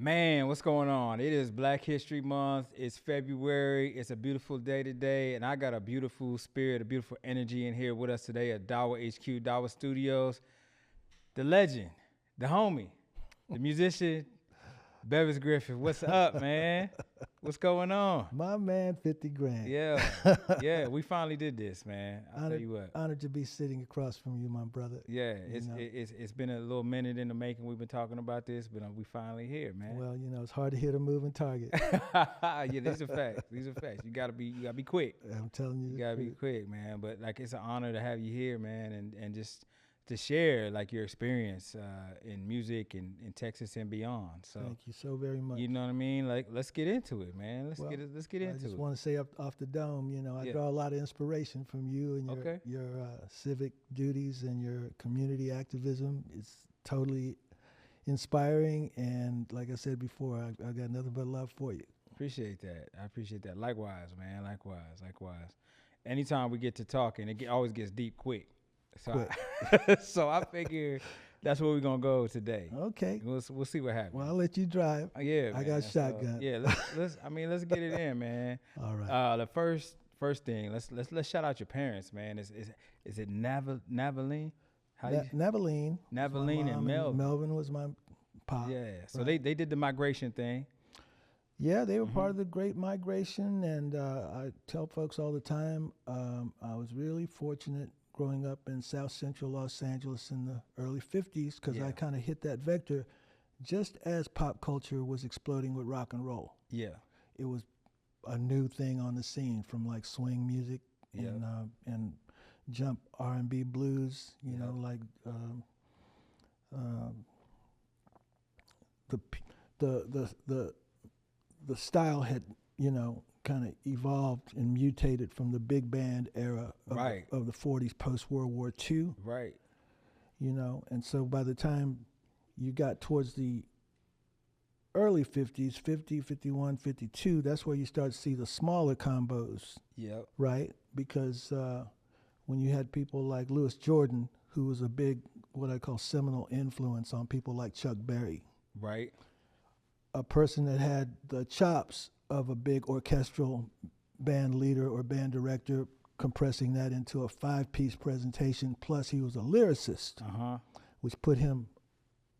Man, what's going on? It is Black History Month. It's February. It's a beautiful day today, and I got a beautiful spirit, a beautiful energy in here with us today at DAWA HQ, DAWA Studios. The legend, the homie, the musician, Bevis Griffin. What's up, man? What's going on? My man, 50 grand. Yeah, we finally did this, man. I'll tell you what. Honored to be sitting across from you, my brother. Yeah, it's been a little minute in the making. We've been talking about this, but we finally here, man. Well, it's hard to hit a moving target. Yeah, these are facts. These are facts. You gotta be quick. I'm telling you. You gotta be quick, man. But it's an honor to have you here, man, and just to share your experience in music and in Texas and beyond. So thank you so very much. You know what I mean? Let's get into it, man. Let's get into it. I just want to say off the dome, I draw a lot of inspiration from you and your civic duties and your community activism. It's totally inspiring, and like I said before, I got nothing but love for you. Appreciate that. I appreciate that. Likewise, man. Likewise. Anytime we get to talking, it always gets deep quick. So I figure that's where we're gonna go today. Okay. We'll see what happens. Well, I'll let you drive. Yeah, I got shotgun. Let's get it in, man. All right. The first thing, let's shout out your parents, man. Is it Navaline? Navaline. Navaline and Melvin. Melvin was my pop. Yeah. So they did the migration thing. Yeah, they were part of the Great Migration, and I tell folks all the time, I was really fortunate growing up in South Central Los Angeles in the early 50s, because I kind of hit that vector just as pop culture was exploding with rock and roll. Yeah. It was a new thing on the scene, from swing music and jump R&B blues, the style had, kind of evolved and mutated from the big band era of the 40s, post-World War II. Right. And so by the time you got towards the early 50s, 50, 51, 52, that's where you start to see the smaller combos. Yep. Right? Because when you had people like Louis Jordan, who was a big, what I call seminal influence on people like Chuck Berry. Right. A person that had the chops of a big orchestral band leader or band director, compressing that into a 5-piece presentation, plus he was a lyricist, which put him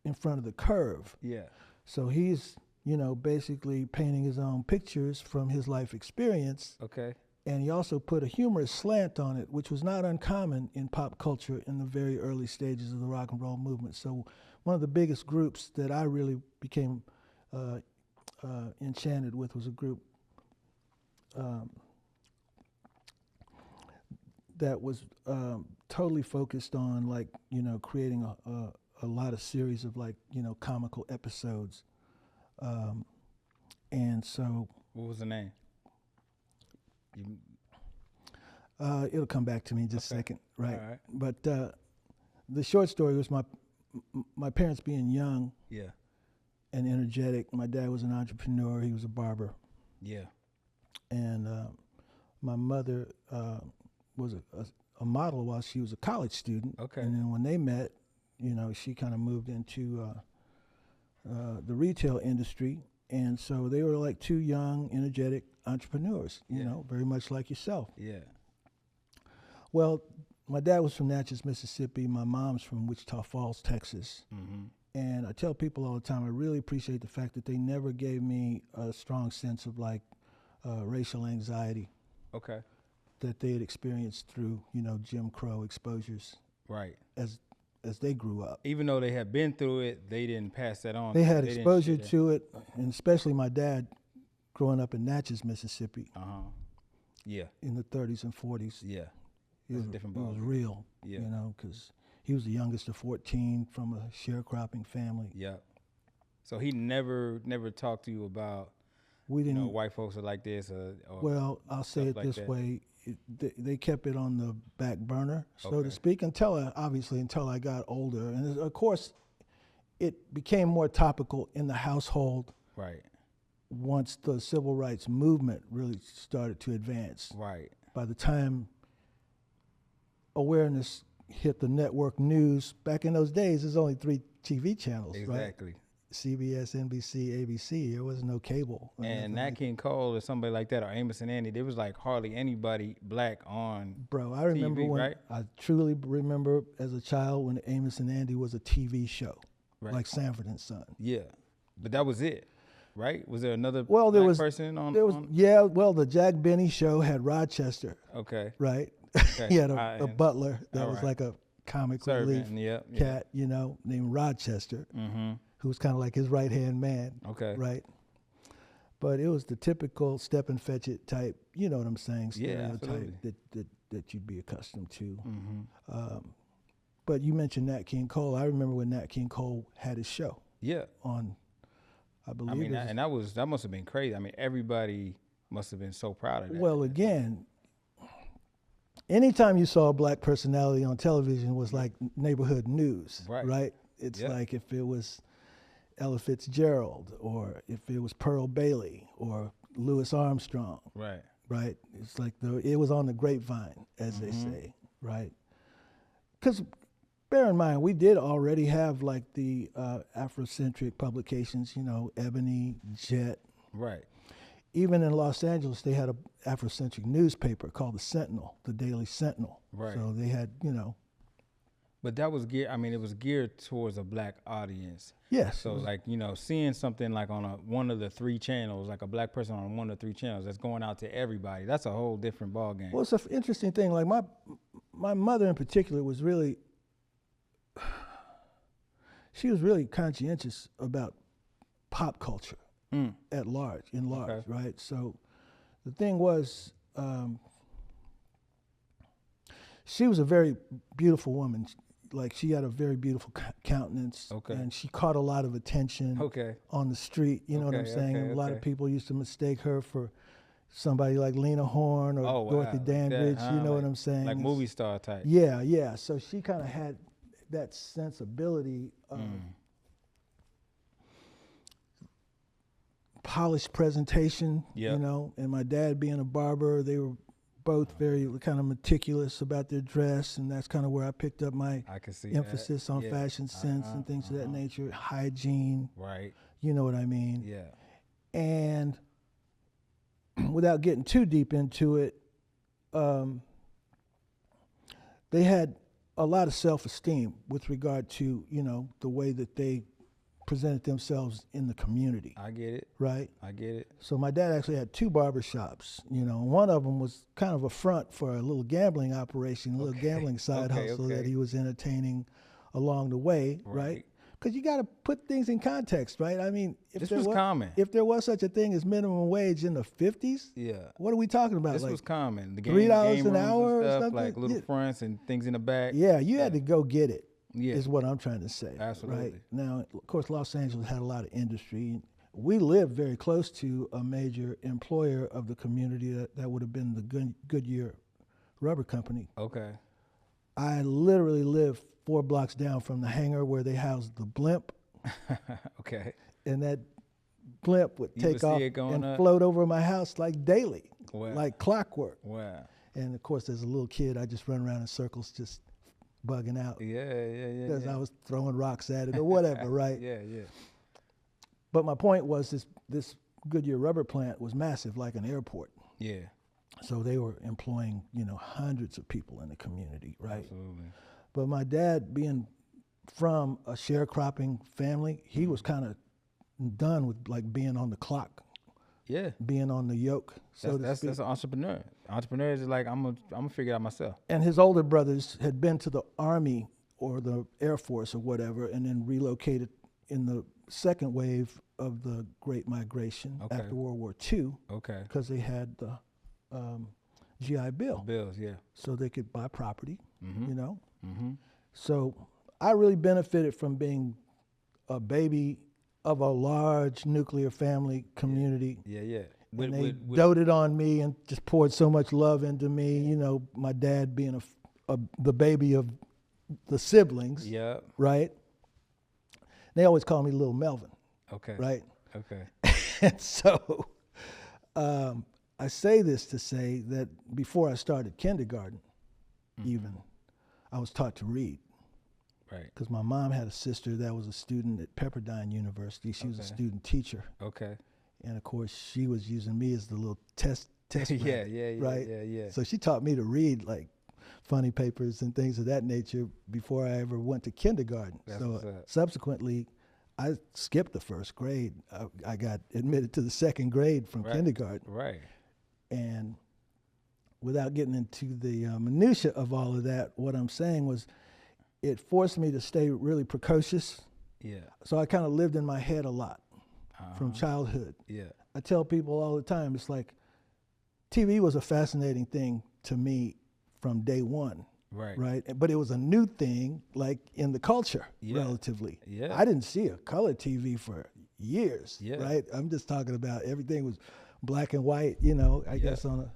in front of the curve. Yeah. So he's, basically painting his own pictures from his life experience. Okay. And he also put a humorous slant on it, which was not uncommon in pop culture in the very early stages of the rock and roll movement. So one of the biggest groups that I really became enchanted with was a group that was totally focused on creating a lot of series of comical episodes, and so what was the name? It'll come back to me in just a second, right? All right. But the short story was my parents being young. Yeah. And energetic. My dad was an entrepreneur. He was a barber. Yeah. And my mother was a model while she was a college student. Okay. And then when they met, she kind of moved into the retail industry. And so they were like two young, energetic entrepreneurs, very much like yourself. Yeah. Well, my dad was from Natchez, Mississippi. My mom's from Wichita Falls, Texas. Mm-hmm. And I tell people all the time, I really appreciate the fact that they never gave me a strong sense of racial anxiety. Okay. That they had experienced through, Jim Crow exposures. Right. As they grew up. Even though they had been through it, they didn't pass that on. They had exposure to it, and especially my dad growing up in Natchez, Mississippi. Yeah. In the 30s and 40s. Yeah. It was real, because he was the youngest of 14 from a sharecropping family. Yeah. So he never talked to you about, white folks are like this? Well, I'll say it this way. They kept it on the back burner, so to speak, until I got older. And of course, it became more topical in the household. Right. Once the civil rights movement really started to advance. Right. By the time awareness hit the network news, back in those days, there's only 3 TV channels, exactly. right? CBS, NBC, ABC. There was no cable. And Nat King Cole or somebody like that, or Amos and Andy, there was like hardly anybody black on Bro, I remember TV, when, right? I truly remember as a child when Amos and Andy was a TV show, Right. like Sanford and Son. Yeah. But that was it, right? Was there another Well, there black was person on? There was well, the Jack Benny show had Rochester, Okay. right? Okay. He had a butler that All was right. like a comic Servant, relief yep, cat, you know, named Rochester, who was kind of like his right-hand man, Okay. right? But it was the typical step and fetch it type, you know what I'm saying, Yeah, stereotype that you'd be accustomed to. But you mentioned Nat King Cole. I remember when Nat King Cole had his show Yeah. on, I believe. I mean, that must have been crazy. I mean, everybody must have been so proud of that. Well, again, anytime you saw a black personality on television was like neighborhood news, right? It's like if it was Ella Fitzgerald or if it was Pearl Bailey or Louis Armstrong, right? It's like it was on the grapevine, as they say, right? Because bear in mind, we did already have like the Afrocentric publications, you know, Ebony, Jet. Right. Even in Los Angeles, they had an Afrocentric newspaper called the Sentinel, the Daily Sentinel. Right. So they had, you know. But that was geared, I mean, it was geared towards a black audience. Yes. So like, you know, seeing something like on one of the 3 channels, like a black person on one of the 3 channels that's going out to everybody, that's a whole different ballgame. Well, it's an interesting thing. Like my mother in particular was really, she was really conscientious about pop culture in large, okay. Right? So the thing was, she was a very beautiful woman. Like she had a very beautiful countenance, okay. And she caught a lot of attention on the street. You know what I'm saying? A lot of people used to mistake her for somebody like Lena Horne or Dorothy Dandridge. You know what I'm saying? Like movie star type. Yeah, yeah. So she kind of had that sensibility of polished presentation, you know, and my dad being a barber, they were both very kind of meticulous about their dress, and that's kind of where I picked up my emphasis on fashion sense and things of that nature, hygiene. Right. You know what I mean? Yeah. And without getting too deep into it, they had a lot of self-esteem with regard to, you know, the way that they presented themselves in the community. I get it. Right? I get it. So my dad actually had 2 barbershops, you know, and one of them was kind of a front for a little gambling operation, a little gambling side hustle that he was entertaining along the way, right? Because you got to put things in context, right? I mean, if there was such a thing as minimum wage in the 50s, what are we talking about? This was common. The $3 an hour or something? Like little fronts and things in the back. Yeah, you had to go get it. Yeah. Is what I'm trying to say. Absolutely. Right? Now, of course, Los Angeles had a lot of industry. We lived very close to a major employer of the community that would have been the Goodyear Rubber Company. Okay. I literally lived 4 blocks down from the hangar where they housed the blimp. Okay. And that blimp would take off and float over my house like daily, like clockwork. Wow. And of course, as a little kid, I just run around in circles just bugging out. Yeah. Because I was throwing rocks at it or whatever, right? Yeah. But my point was this Goodyear rubber plant was massive, like an airport. Yeah. So they were employing, you know, hundreds of people in the community, right? Absolutely. But my dad, being from a sharecropping family, he was kind of done with like being on the clock. Yeah. Being on the yoke. So that's an entrepreneur. Entrepreneurs is like, I'm gonna figure it out myself. And his older brothers had been to the Army or the Air Force or whatever, and then relocated in the second wave of the Great Migration after World War II. Okay. Because they had the GI Bill. Bills, yeah. So they could buy property, you know. Mm-hmm. So I really benefited from being a baby of a large nuclear family community. Yeah. And they doted on me and just poured so much love into me. You know, my dad being the baby of the siblings. Yeah. Right? They always call me Little Melvin. Okay. Right? Okay. And so I say this to say that before I started kindergarten, even, I was taught to read. Right. Because my mom had a sister that was a student at Pepperdine University. She was a student teacher. Okay. And of course, she was using me as the little test yeah, right? yeah. So she taught me to read like funny papers and things of that nature before I ever went to kindergarten. So subsequently, I skipped the first grade. I got admitted to the second grade from kindergarten. Right. And without getting into the minutia of all of that, what I'm saying was it forced me to stay really precocious. Yeah. So I kind of lived in my head a lot from childhood. Yeah. I tell people all the time, it's like TV was a fascinating thing to me from day one. Right. But it was a new thing, like in the culture, relatively. Yeah. I didn't see a color TV for years. Yeah. Right. I'm just talking about everything was black and white, you know, I guess on a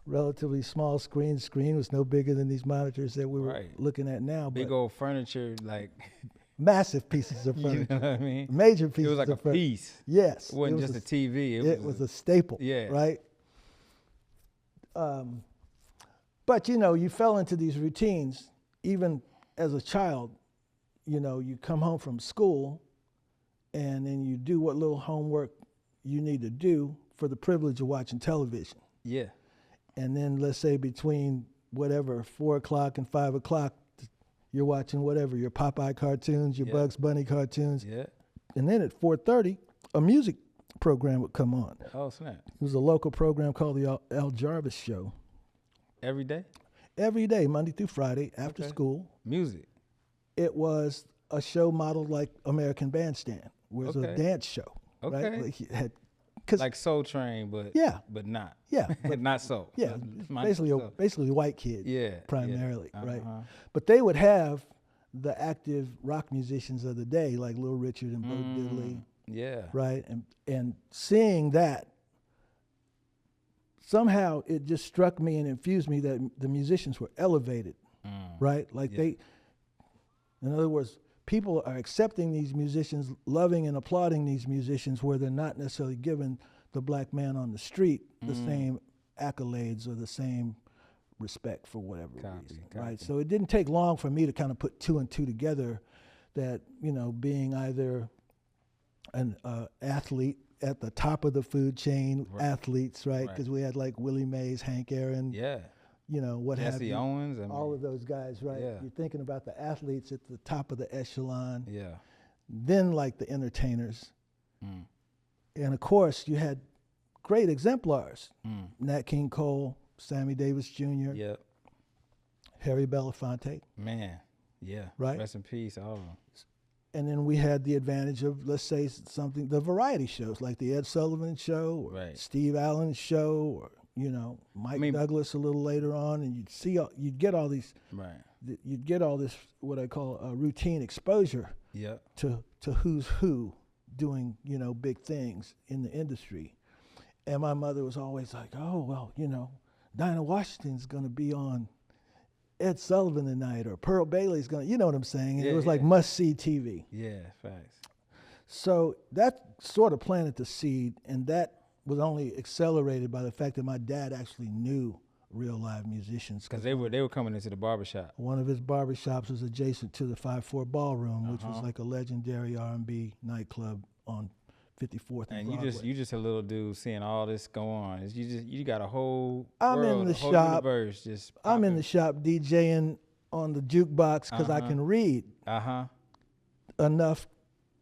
relatively small screen. Screen was no bigger than these monitors that we were looking at now. Big old furniture, like massive pieces of furniture. You know what I mean? Major pieces. It was like of a piece. Yes. It wasn't just a TV. It was a staple. Yeah. Right. But you know, you fell into these routines even as a child. You know, you come home from school, and then you do what little homework you need to do for the privilege of watching television. Yeah. And then let's say between whatever 4 o'clock and 5 o'clock, you're watching whatever your Popeye cartoons, your Bugs Bunny cartoons. Yeah. And then at 4:30, a music program would come on. Oh, snap. It was a local program called the Al Jarvis Show. Every day? Every day, Monday through Friday, after school. Music. It was a show modeled like American Bandstand, where it was a dance show. Okay. Right? Like, it had, like Soul Train, but but not. Yeah. But, not soul. Yeah. Basically white kids. Yeah. Primarily, right? But they would have the active rock musicians of the day, like Little Richard and Bo Diddley. Yeah. Right? And seeing that, somehow it just struck me and infused me that the musicians were elevated, right? Like they, in other words, people are accepting these musicians, loving and applauding these musicians where they're not necessarily giving the black man on the street the same accolades or the same respect for whatever reason, right? So it didn't take long for me to kind of put two and two together that, you know, being either an athlete at the top of the food chain, athletes, right? Because we had like Willie Mays, Hank Aaron, you know, what have you. Jesse Owens. I mean, all of those guys, right? You're thinking about the athletes at the top of the echelon. Yeah. Then like the entertainers. And of course, you had great exemplars. Nat King Cole, Sammy Davis Jr., Harry Belafonte. Man, right? Rest in peace, all of them. And then we had the advantage of, let's say, something, the variety shows, like the Ed Sullivan Show, or Steve Allen Show, or, you know, Mike Douglas a little later on, and you'd get all these, you'd get all this, what I call routine exposure to who's who doing, you know, big things in the industry. And my mother was always like, oh, well, you know, Dinah Washington's going to be on Ed Sullivan tonight, or Pearl Bailey's going to, you know what I'm saying? And it was like must-see TV. Yeah, facts. So that sort of planted the seed, and that was only accelerated by the fact that my dad actually knew real live musicians. Because they were coming into the barbershop. One of his barbershops was adjacent to the Five-Four Ballroom, which was like a legendary R&B nightclub on 54th and Broadway. And you just a little dude seeing all this go on. You got a whole I'm world, in the a whole shop. universe just I'm in the shop DJing on the jukebox because I can read enough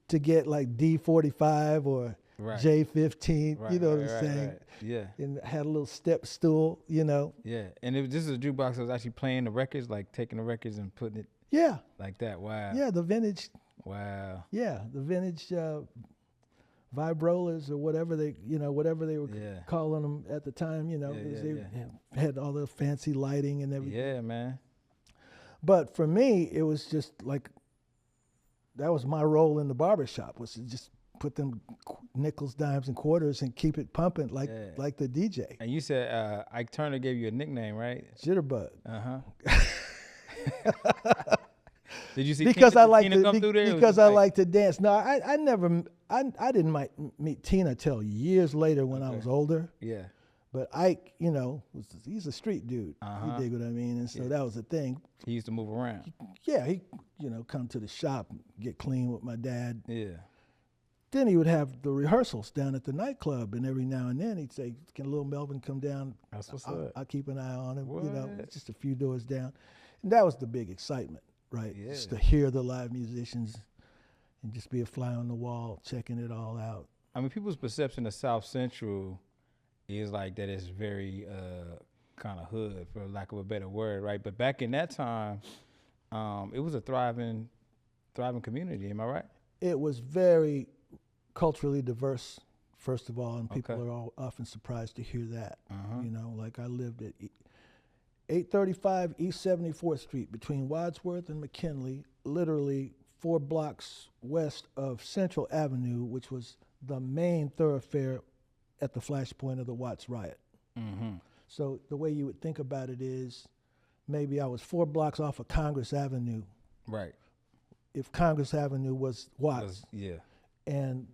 to get like D45 or J15. You know what I'm saying? Right. Yeah. And had a little step stool, you know. Yeah. And this is a jukebox that was actually playing the records, like taking the records and putting it like that. Wow. Yeah, the vintage. Wow. Yeah, the vintage vibrolas or whatever they were calling them at the time, you know, they had all the fancy lighting and everything. Yeah, man. But for me, it was just like, that was my role in the barbershop, was to just put them nickels, dimes, and quarters and keep it pumping like the DJ. And you said Ike Turner gave you a nickname, right? Jitterbug. Did you see because Tina, I like Tina come through there? Because I like to dance. No, I didn't meet Tina till years later when I was older. Yeah. But Ike, you know, he's a street dude. Uh-huh. You dig what I mean? And so that was the thing. He used to move around. Yeah, he, you know, come to the shop, get clean with my dad. Yeah. Then he would have the rehearsals down at the nightclub, and every now and then he'd say, "Can little Melvin come down?" That's what's up. I'll keep an eye on him. What? You know, just a few doors down. And that was the big excitement, right? Yeah. Just to hear the live musicians and just be a fly on the wall, checking it all out. I mean, people's perception of South Central is like that it's very kind of hood, for lack of a better word, right? But back in that time, it was a thriving community. Am I right? It was very culturally diverse, first of all, and people are all often surprised to hear that. You know, like I lived at 835 East 74th Street between Wadsworth and McKinley, literally 4 blocks west of Central Avenue, which was the main thoroughfare at the flashpoint of the Watts riot. So the way you would think about it is maybe I was 4 blocks off of Congress Avenue. Right. If Congress Avenue was Watts. Yeah. And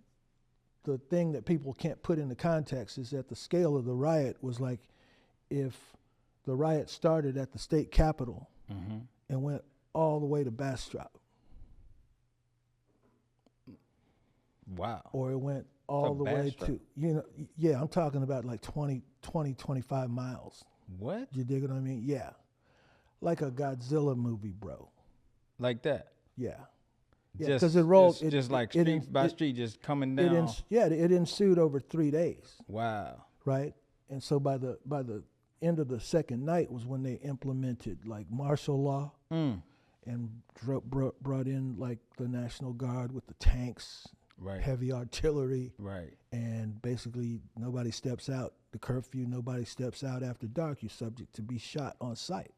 the thing that people can't put into context is that the scale of the riot was like if the riot started at the state capitol and went all the way to Bastrop. Wow. Or it went all the way to, you know, yeah, I'm talking about like 20, 25 miles. What? You dig what I mean? Yeah. Like a Godzilla movie, bro. Like that? Yeah. Yeah, because it rolled. Just like street by street, just coming down. It ensued over 3 days. Wow. Right? And so by the end of the second night was when they implemented like martial law and brought in like the National Guard with the tanks, heavy artillery. Right. And basically nobody steps out. The curfew, nobody steps out after dark. You're subject to be shot on sight.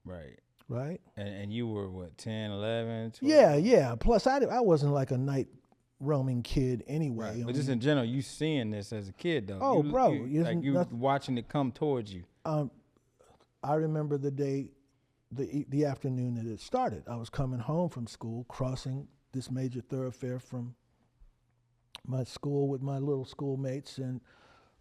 Right. Right? And you were, what, 10, 11, 12? Yeah. Plus, I wasn't like a night roaming kid anyway. Right. But just in general, you seeing this as a kid, though. Oh, bro. You watching it come towards you. I remember the day, the afternoon that it started. I was coming home from school, crossing this major thoroughfare from my school with my little schoolmates, and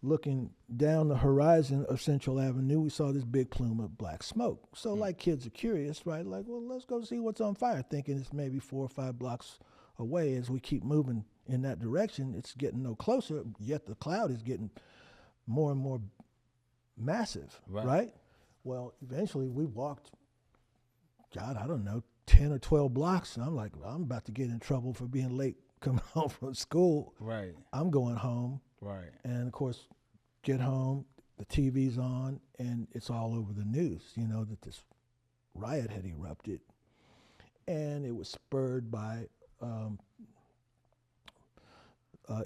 looking down the horizon of Central Avenue, we saw this big plume of black smoke. So like kids are curious, right? Like, well, let's go see what's on fire, thinking it's maybe 4 or 5 blocks away. As we keep moving in that direction, it's getting no closer, yet the cloud is getting more and more massive, right? Well, eventually we walked, God, I don't know, 10 or 12 blocks, and I'm like, well, I'm about to get in trouble for being late coming home from school. Right. I'm going home. Right. And of course, get home, the TV's on, and it's all over the news, you know, that this riot had erupted. And it was spurred by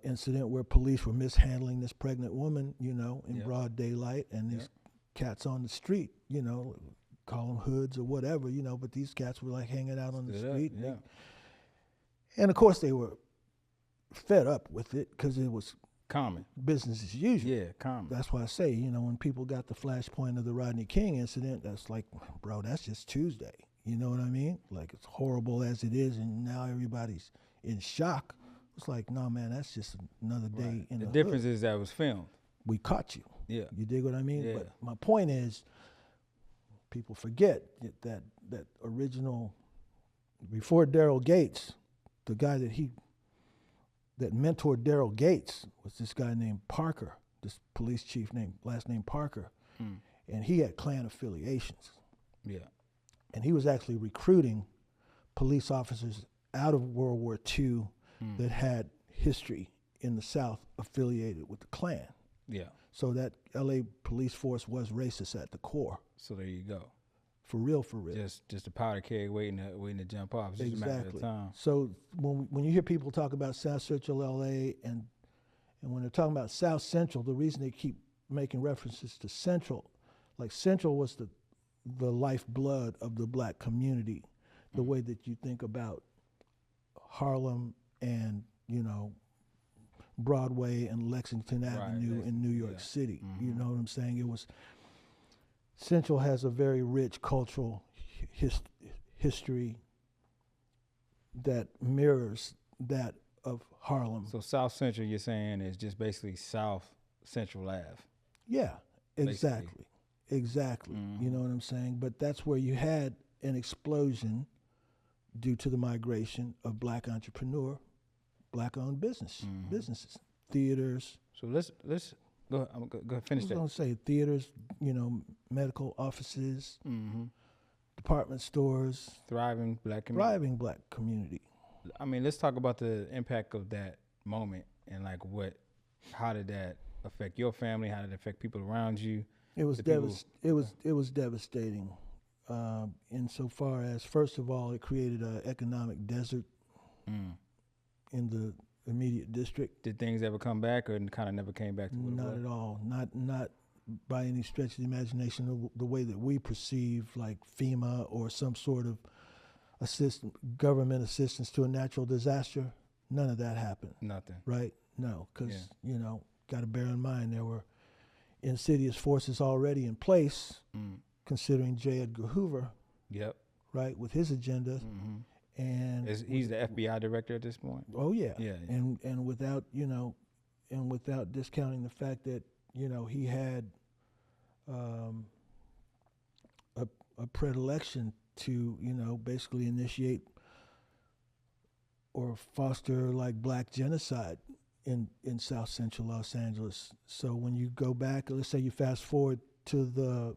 incident where police were mishandling this pregnant woman, you know, in broad daylight, and these cats on the street, you know, call them hoods or whatever, you know, but these cats were like hanging out on the street. And of course, they were fed up with it because it was common business as usual. Yeah, common. That's why I say, you know, when people got the flashpoint of the Rodney King incident, that's like, bro, that's just Tuesday. You know what I mean? Like, it's horrible as it is, and now everybody's in shock. It's like, no, man, that's just another day in the difference hood. is that it was filmed. We caught you. Yeah. You dig what I mean? Yeah. But my point is, people forget that original, before Daryl Gates, the guy that mentored Daryl Gates was this guy named Parker, this police chief last name Parker. And he had Klan affiliations. Yeah. And he was actually recruiting police officers out of World War II that had history in the South affiliated with the Klan. Yeah. So that LA police force was racist at the core. So there you go. For real, for real. Just a powder keg waiting to jump off. It's just a matter of time. So when you hear people talk about South Central LA and when they're talking about South Central, the reason they keep making references to Central, like Central was the lifeblood of the black community, the way that you think about Harlem and, you know, Broadway and Lexington Avenue in New York City. You know what I'm saying? It was Central has a very rich cultural history that mirrors that of Harlem. So South Central, you're saying, is just basically South Central Ave. Yeah, Basically. exactly. You know what I'm saying? But that's where you had an explosion due to the migration of black entrepreneur, black-owned businesses, theaters. So let's go ahead. Go ahead, I finish was that. going to say theaters, you know, medical offices, department stores, Thriving black community. thriving black community. I mean, let's talk about the impact of that moment and like how did that affect your family? How did it affect people around you? It was it was devastating, insofar as, first of all, it created an economic desert in the immediate district. Did things ever come back, or kind of never came back to what it Not was? at all. Not by any stretch of the imagination. The way that we perceive like FEMA or some sort of government assistance to a natural disaster, none of that happened. Nothing. Right? No, because you know, got to bear in mind there were insidious forces already in place, considering J. Edgar Hoover, Yep. right, with his agenda, and He's the FBI director at this point. oh yeah, Yeah. and without without discounting the fact that he had a predilection to basically initiate or foster like black genocide in South Central Los Angeles. So when you go back, let's say you fast forward to the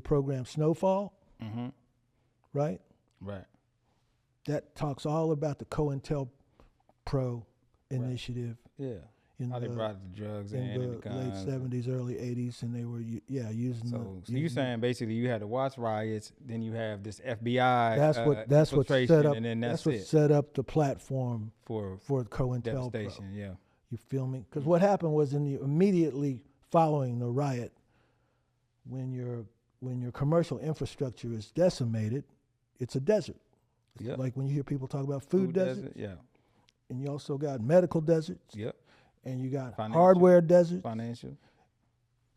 program Snowfall, right? Right. That talks all about the COINTELPRO initiative. Yeah. In How they the, brought the drugs in and the the guns. late 70s, early 80s, and they were using So the. you saying basically you had to watch riots, then you have this FBI. That's what set up. and then That's it what set up the platform for COINTELPRO. devastation. Yeah. You feel me? Because what happened was immediately following the riot, when your commercial infrastructure is decimated, it's a desert. Yep. Like when you hear people talk about food deserts, desert. Yeah. and you also got medical deserts, Yep. and you got Financial. hardware deserts. Financial.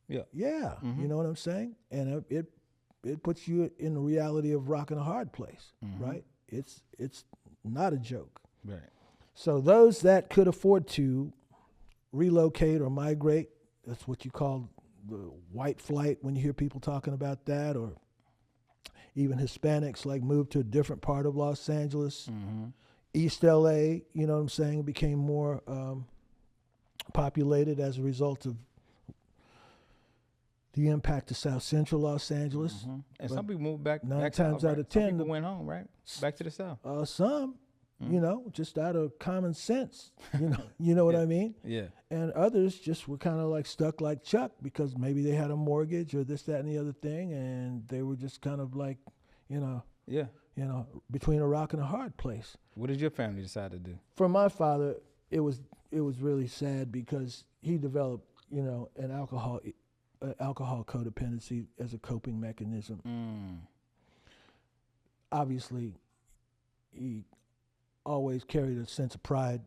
Yeah, Mhm. you know what I'm saying? And it puts you in the reality of rocking a hard place, right? It's not a joke. Right. So those that could afford to relocate or migrate, that's what you call the white flight when you hear people talking about that, or even Hispanics like moved to a different part of Los Angeles, East LA, you know what I'm saying, became more populated as a result of the impact of South Central Los Angeles. And some people moved back. Nine back times south, out right? of Some 10, people went home, right? Back to the south. Some, just out of common sense, you know what I mean? Yeah. And others just were kind of like stuck like Chuck because maybe they had a mortgage or this, that, and the other thing, and they were just kind of like, Yeah. between a rock and a hard place. What did your family decide to do? For my father, it was really sad because he developed, an alcohol codependency as a coping mechanism. Obviously, he always carried a sense of pride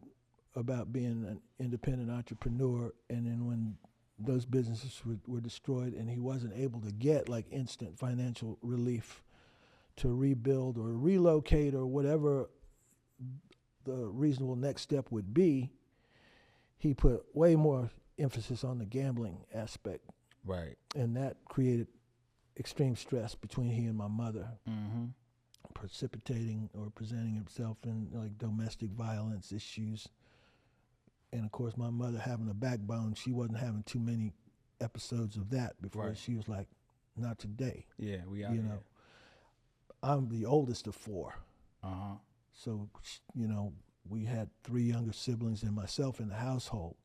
about being an independent entrepreneur, and then when those businesses were destroyed and he wasn't able to get like instant financial relief to rebuild or relocate or whatever the reasonable next step would be, he put way more emphasis on the gambling aspect. Right. And that created extreme stress between he and my mother, precipitating or presenting himself in like domestic violence issues. And of course, my mother having a backbone, she wasn't having too many episodes of that before she was like, not today. Yeah, we out here. I'm the oldest of four. So, we had three younger siblings and myself in the household.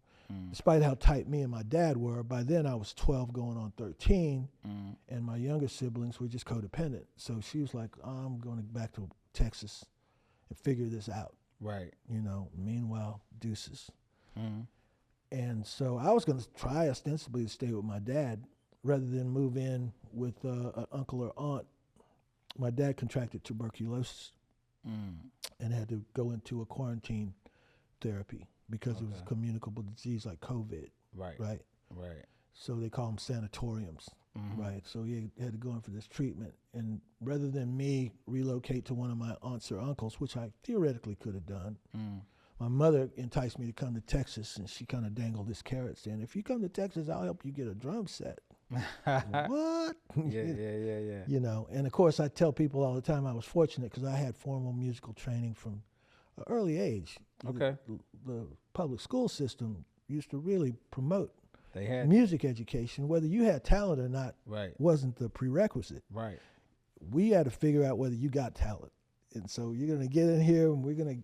Despite how tight me and my dad were, by then I was 12 going on 13, and my younger siblings were just codependent. So she was like, I'm going back to Texas and figure this out. Right. Meanwhile, deuces. And so I was going to try ostensibly to stay with my dad rather than move in with an uncle or aunt. My dad contracted tuberculosis and had to go into a quarantine therapy because it was a communicable disease like COVID. Right. So they call them sanatoriums. Right. So he had to go in for this treatment. And rather than me relocate to one of my aunts or uncles, which I theoretically could have done, my mother enticed me to come to Texas, and she kind of dangled this carrot saying, if you come to Texas, I'll help you get a drum set. What? Yeah. You know, and of course I tell people all the time I was fortunate because I had formal musical training from an early age. Okay. The public school system used to really promote They had music education. Whether you had talent or not wasn't the prerequisite. Right. We had to figure out whether you got talent. And so you're going to get in here and we're going to,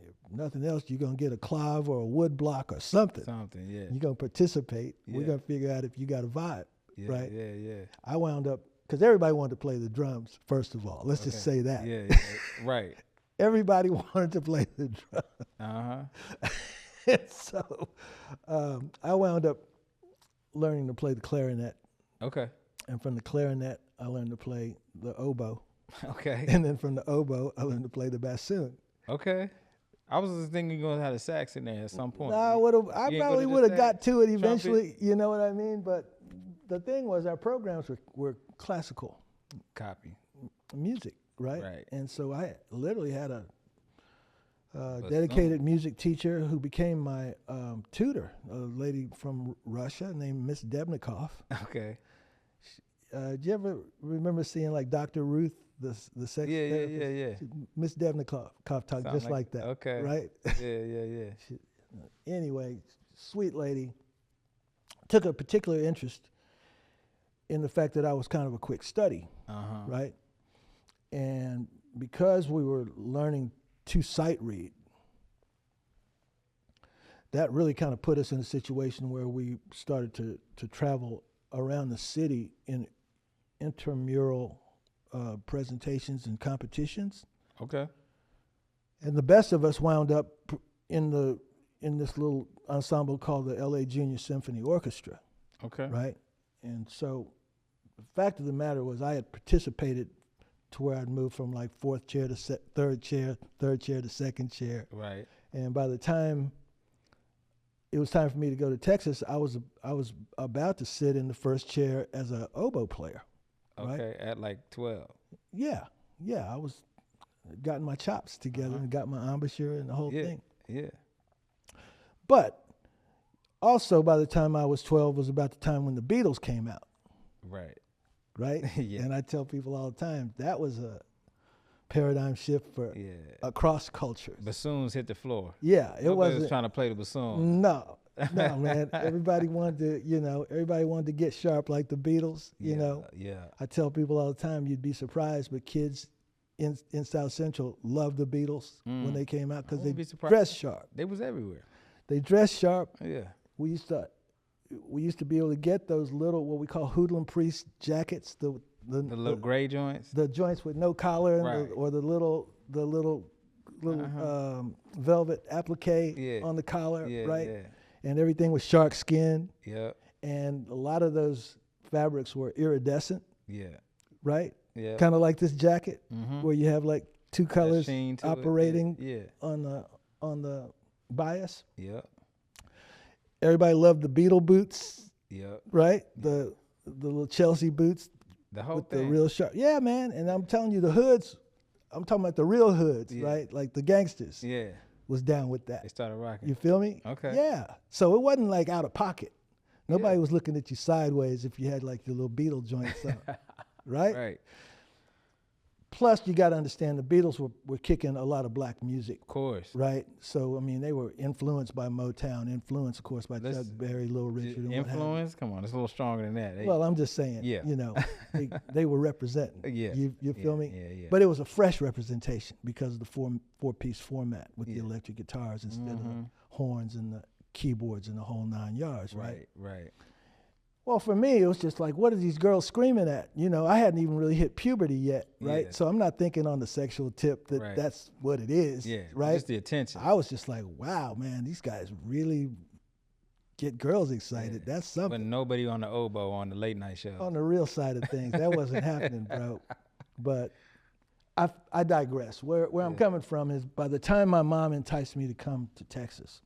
if nothing else, you're going to get a clav or a wood block or something. Something, yeah. You're going to participate. Yeah. We're going to figure out if you got a vibe. Yeah, right? Yeah. I wound up, because everybody wanted to play the drums, first of all. Let's just say that. Yeah, right. Everybody wanted to play the drums. Uh-huh. And so I wound up learning to play the clarinet. Okay. And from the clarinet, I learned to play the oboe. Okay. And then from the oboe, I learned to play the bassoon. Okay. I was just thinking you're going to have a sax in there at some point. No, I probably would have got to it eventually, you know what I mean? But the thing was our programs were classical. Copy. Music, right? Right. And so I literally had a dedicated music teacher who became my tutor, a lady from Russia named Miss Debnikoff. Okay. Did you ever remember seeing like Dr. Ruth, the sex therapist? Yeah. Miss Debnikoff talked just like that. Okay. Right? Yeah. Anyway, sweet lady. Took a particular interest in the fact that I was kind of a quick study, right? And because we were learning to sight read, that really kind of put us in a situation where we started to travel around the city in intramural presentations and competitions. Okay. And the best of us wound up in this little ensemble called the LA Junior Symphony Orchestra. Okay. Right? And so the fact of the matter was I had participated to where I'd moved from like fourth chair to third chair to second chair. Right. And by the time it was time for me to go to Texas, I was about to sit in the first chair as an oboe player. Okay, right? At like 12. Yeah, I was gotten my chops together and got my embouchure and the whole thing. Yeah. But also by the time I was 12 was about the time when the Beatles came out. Right? Yeah. And I tell people all the time, that was a paradigm shift for across cultures. Bassoons hit the floor. Yeah, it was trying to play the bassoon. No, man. Everybody wanted to get sharp like the Beatles. You know. Yeah. I tell people all the time, you'd be surprised, but kids in South Central loved the Beatles when they came out because they dressed sharp. They was everywhere. They dressed sharp. Yeah. We used to be able to get those little, what we call hoodlum priest jackets, the little gray joints, the joints with no collar, or the little velvet applique on the collar, right? Yeah. And everything was shark skin. Yeah. And a lot of those fabrics were iridescent. Yeah. Right. Yeah. Kind of like this jacket, where you have like two colors operating on the bias. Yeah. Everybody loved the Beetle boots. Yeah. Right? The little Chelsea boots. The whole with thing. The real sharp. Yeah, man. And I'm telling you, the hoods, I'm talking about the real hoods, right? Like the gangsters. Yeah. Was down with that. They started rocking. You feel me? Okay. Yeah. So it wasn't like out of pocket. Nobody was looking at you sideways if you had like your little Beetle joints on. Right? Right. Plus, you got to understand the Beatles were kicking a lot of black music. Of course. Right? So, I mean, they were influenced by Motown, influenced, of course, by Chuck Berry, Little Richard. And influence? Come on, it's a little stronger than that. Well, I'm just saying, you know, they were representing. Yeah. You feel me? Yeah. But it was a fresh representation because of the four-piece format with the electric guitars instead of the horns and the keyboards and the whole 9 yards, right? Right. Well, for me, it was just like, what are these girls screaming at? You know, I hadn't even really hit puberty yet, right? Yeah. So I'm not thinking on the sexual tip that that's what it is, right? Just the attention. I was just like, wow, man, these guys really get girls excited. That's something. But nobody on the oboe on the late night show. On the real side of things, that wasn't happening, bro. But I digress. Where I'm coming from is by the time my mom enticed me to come to Texas,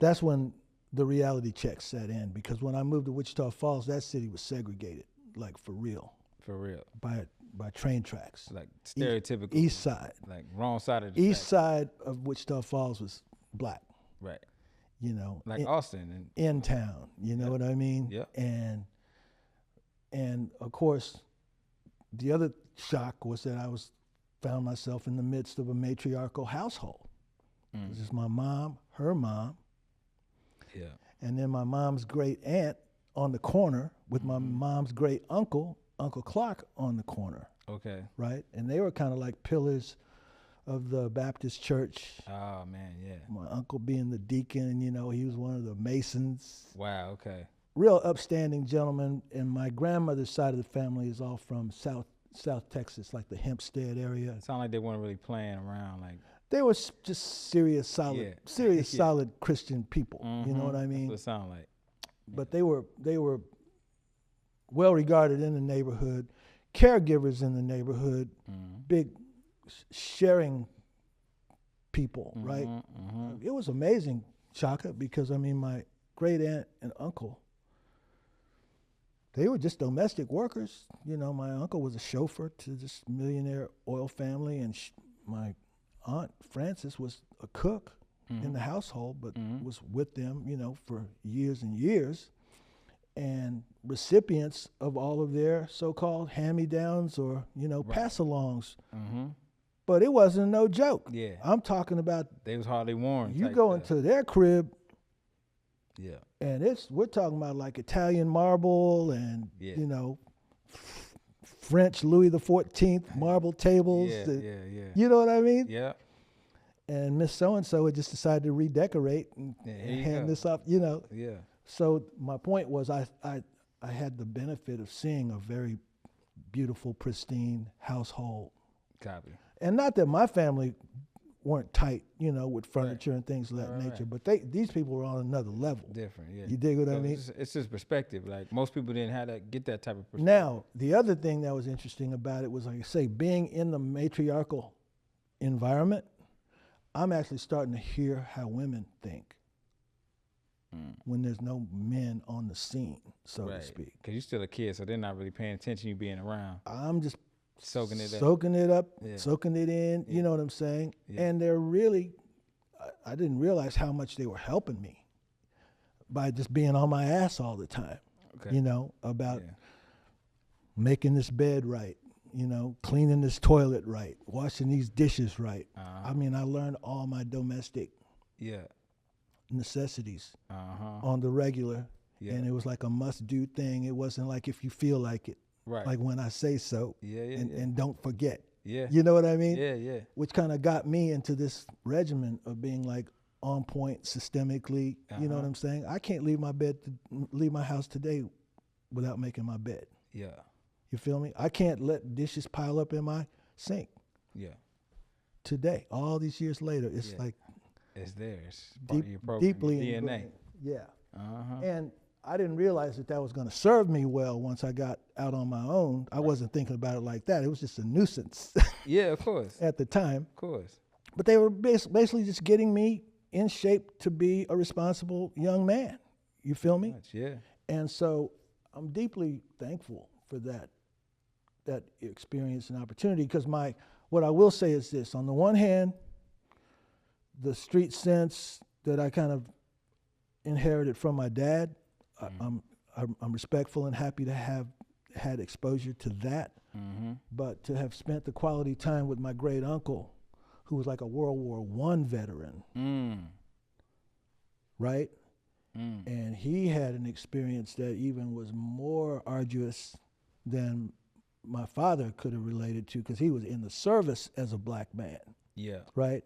that's when the reality check set in, because when I moved to Wichita Falls, that city was segregated, like for real. For real. By train tracks. Like stereotypical. East side. Like wrong side of the East track. side of Wichita Falls was black. Right. You know. Like Austin. And in town. You know what I mean? Yeah. And of course, the other shock was that I found myself in the midst of a matriarchal household. This is my mom, her mom. Yeah. And then my mom's great aunt on the corner with my mom's great uncle, Uncle Clark, on the corner. Okay. Right? And they were kind of like pillars of the Baptist church. Oh, man, yeah. My uncle being the deacon, you know, he was one of the Masons. Wow, okay. Real upstanding gentleman. And my grandmother's side of the family is all from South Texas, like the Hempstead area. It sounded like they weren't really playing around. Like they were just serious, solid, solid Christian people. You know what I mean? That's what it sounded like. But they were well regarded in the neighborhood, caregivers in the neighborhood, big sharing people, right? It was amazing, Chaka, because I mean my great aunt and uncle, they were just domestic workers. You know, my uncle was a chauffeur to this millionaire oil family, and my aunt Frances was a cook in the household, but was with them, you know, for years and years, and recipients of all of their so-called hand-me-downs or, you know, pass-alongs. But it wasn't no joke. Yeah. I'm talking about they was hardly warned. You go into their crib, yeah, and we're talking about like Italian marble and you know, French Louis XIV marble tables. Yeah. You know what I mean? Yeah. And Miss So-and-so had just decided to redecorate and hand this up, you know. Yeah. So my point was I had the benefit of seeing a very beautiful, pristine household. Copy. And not that my family weren't tight, you know, with furniture and things of that nature, but these people were on another level. Different, yeah. You dig what I mean? It's just perspective. Like most people didn't have that, get that type of perspective. Now, the other thing that was interesting about it was, like I say, being in the matriarchal environment, I'm actually starting to hear how women think when there's no men on the scene, so to speak. Because you're still a kid, so they're not really paying attention to you being around. I'm just soaking it up, soaking it in, you know what I'm saying? Yeah. And they're really, I didn't realize how much they were helping me by just being on my ass all the time, you know, about making this bed right, you know, cleaning this toilet right, washing these dishes right. I mean, I learned all my domestic necessities on the regular, and it was like a must-do thing. It wasn't like if you feel like it. Right. Like when I say so, and don't forget. Yeah. You know what I mean? Yeah. Which kind of got me into this regimen of being like on point systemically. You know what I'm saying? I can't leave my house today without making my bed. Yeah. You feel me? I can't let dishes pile up in my sink. Yeah. Today, all these years later, it's like it's there. It's part of your program, deeply your DNA. ingrained. Yeah. And I didn't realize that was going to serve me well once I got out on my own. I wasn't thinking about it like that. It was just a nuisance. Yeah, of course. At the time. Of course. But they were basically just getting me in shape to be a responsible young man. You feel me? Yeah. And so I'm deeply thankful for that experience and opportunity, because what I will say is this. On the one hand, the street sense that I kind of inherited from my dad, I'm respectful and happy to have had exposure to that, but to have spent the quality time with my great uncle, who was like a World War I veteran, right? And he had an experience that even was more arduous than my father could have related to, because he was in the service as a black man. Yeah. Right?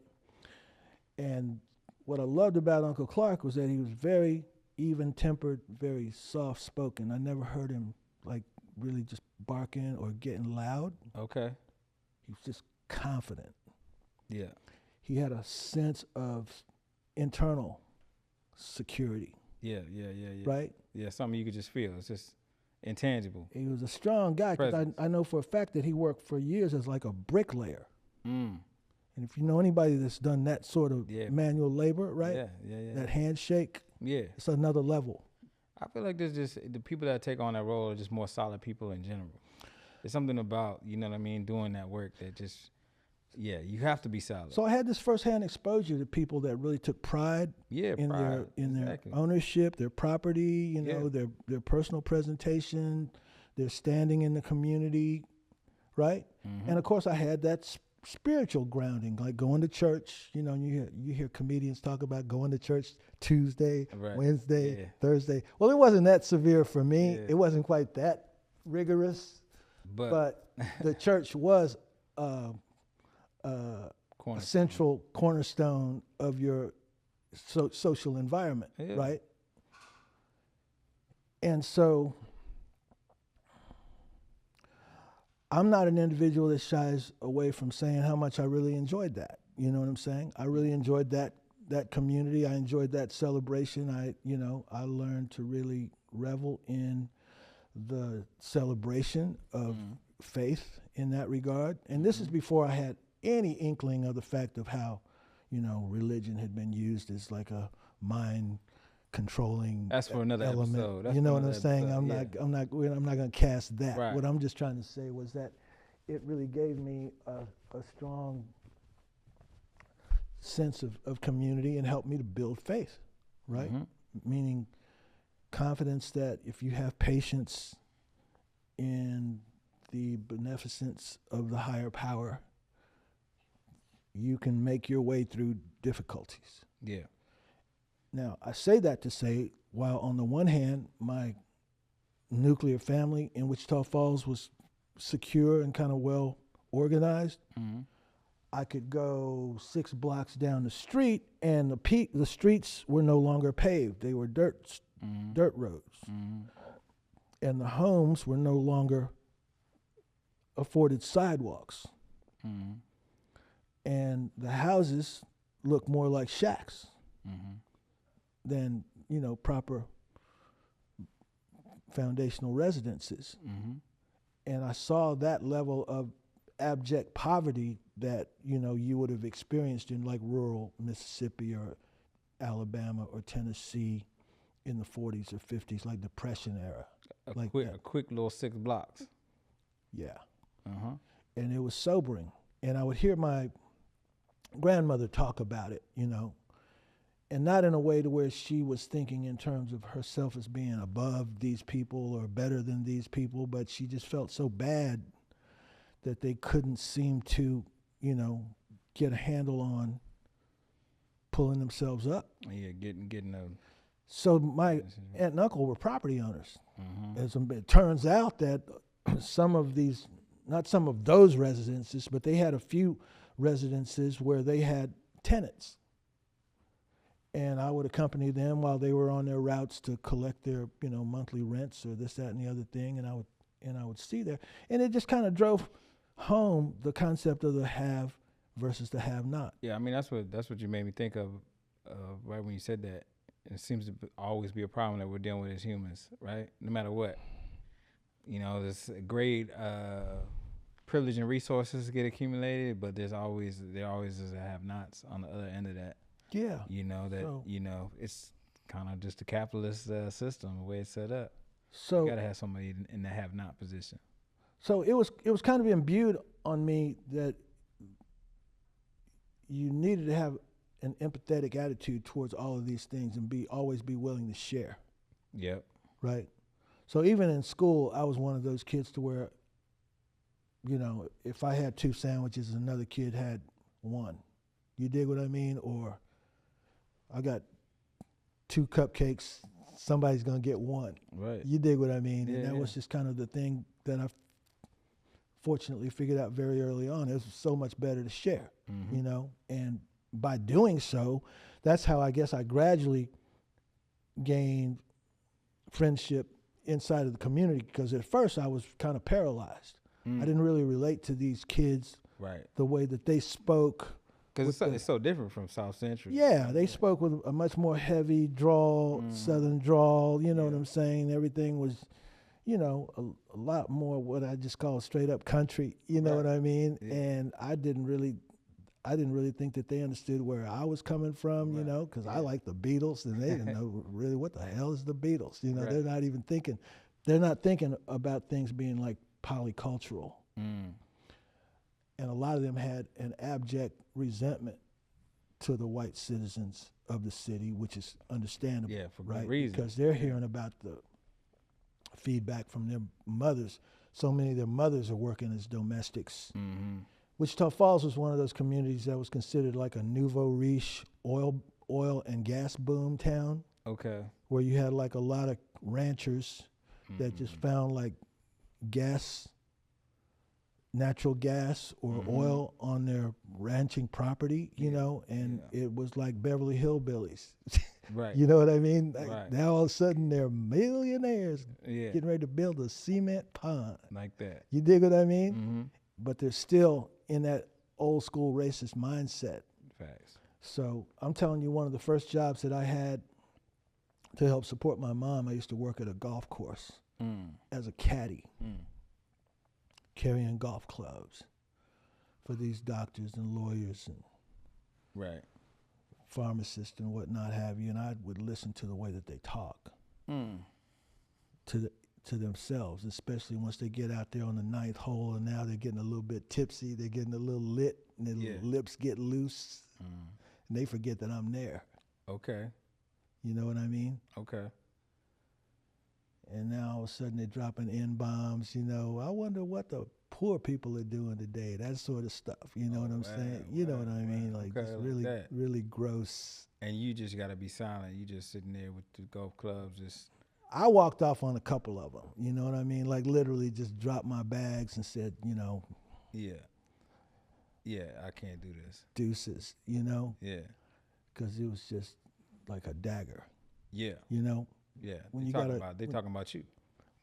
And what I loved about Uncle Clark was that he was very even-tempered, very soft-spoken. I never heard him like really just barking or getting loud. Okay. He was just confident. Yeah. He had a sense of internal security. Yeah. Right? Yeah, something you could just feel. It's just intangible. He was a strong guy, because I know for a fact that he worked for years as like a bricklayer. And if you know anybody that's done that sort of manual labor, right? Yeah. That handshake. Yeah. It's another level. I feel like there's just the people that take on that role are just more solid people in general. There's something about, you know what I mean, doing that work that just, yeah, you have to be solid. So I had this firsthand exposure to people that really took pride in their exactly. ownership, their property, you know, their personal presentation, their standing in the community, right? Mm-hmm. And of course, I had that spiritual grounding, like going to church. You know, you hear comedians talk about going to church Tuesday, Wednesday, Thursday. Well, it wasn't that severe for me. It wasn't quite that rigorous, but the church was a central cornerstone of your social environment, right? And so I'm not an individual that shies away from saying how much I really enjoyed that. You know what I'm saying? I really enjoyed that community. I enjoyed that celebration. I learned to really revel in the celebration of faith in that regard. And this is before I had any inkling of the fact of how, religion had been used as like a mind controlling That's for another element. episode. That's you know for what I'm saying? episode. I'm not going to cast that. Right. What I'm just trying to say was that it really gave me a strong sense of community and helped me to build faith, right? Mm-hmm. Meaning confidence that if you have patience in the beneficence of the higher power, you can make your way through difficulties. Yeah. Now, I say that to say, while on the one hand, my nuclear family in Wichita Falls was secure and kind of well organized, I could go 6 blocks down the street and the streets were no longer paved. They were dirt roads. And the homes were no longer afforded sidewalks. And the houses looked more like shacks than, proper foundational residences. And I saw that level of abject poverty that, you would have experienced in like rural Mississippi or Alabama or Tennessee in the 40s or 50s, like Depression era. A quick little 6 blocks. Yeah. And it was sobering. And I would hear my grandmother talk about it, and not in a way to where she was thinking in terms of herself as being above these people or better than these people, but she just felt so bad that they couldn't seem to, get a handle on pulling themselves up. Yeah, getting a... So my aunt and uncle were property owners. As it turns out that some of these, not some of those residences, but they had a few residences where they had tenants. And I would accompany them while they were on their routes to collect their, monthly rents or this, that, and the other thing. And I would see there. And it just kind of drove home the concept of the have versus the have not. Yeah, I mean, that's what you made me think of right when you said that. It seems to always be a problem that we're dealing with as humans, right? No matter what. There's great privilege and resources get accumulated, but there always is a have-nots on the other end of that. Yeah. It's kind of just a capitalist system, the way it's set up. So you got to have somebody in the have-not position. So it was kind of imbued on me that you needed to have an empathetic attitude towards all of these things and always be willing to share. Yep. Right? So even in school, I was one of those kids to where, if I had 2 sandwiches and another kid had 1, you dig what I mean? Or I got 2 cupcakes, somebody's going to get 1. Right. You dig what I mean? Yeah, and that was just kind of the thing that I fortunately figured out very early on. It was so much better to share, and by doing so, that's how I guess I gradually gained friendship inside of the community, because at first I was kind of paralyzed. I didn't really relate to these kids the way that they spoke. Because it's so different from South Central. Yeah, they spoke with a much more heavy drawl, Southern drawl, you know what I'm saying? Everything was, a lot more what I just call straight up country, you know what I mean? Yeah. And I didn't really think that they understood where I was coming from, because I like the Beatles, and they didn't know really what the hell is the Beatles. They're not even thinking, they're not thinking about things being like polycultural. And a lot of them had an abject resentment to the white citizens of the city, which is understandable. Yeah, for right? good reason. Because they're hearing about the feedback from their mothers. So many of their mothers are working as domestics. Wichita Falls was one of those communities that was considered like a nouveau riche oil and gas boom town. Okay. Where you had like a lot of ranchers that just found like natural gas or oil on their ranching property, you know, and it was like Beverly Hillbillies. Right. You know what I mean? Like Right. now all of a sudden they're millionaires Yeah. getting ready to build a cement pond. Like that. You dig what I mean? But they're still in that old school racist mindset. Facts. So I'm telling you, one of the first jobs that I had to help support my mom, I used to work at a golf course as a caddy, carrying golf clubs for these doctors and lawyers and Right. pharmacists and whatnot have you. And I would listen to the way that they talk to themselves, especially once they get out there on the ninth hole and now they're getting a little bit tipsy, they're getting a little lit, and their lips get loose, and they forget that I'm there. Okay. You know what I mean? Okay. And now all of a sudden they're dropping N-bombs, you know. I wonder what the poor people are doing today, that sort of stuff. You know what I'm saying? You know what I mean? Like, Okay, it's like really gross. And you just got to be silent. You just sitting there with the golf clubs. Just. I walked off on a couple of them, you know what I mean? Like literally just dropped my bags and said, you know. Yeah. Yeah, I can't do this. Deuces, you know? Yeah. Because it was just like a dagger. Yeah. You know? Yeah. When they you talking gotta, about they talking about you.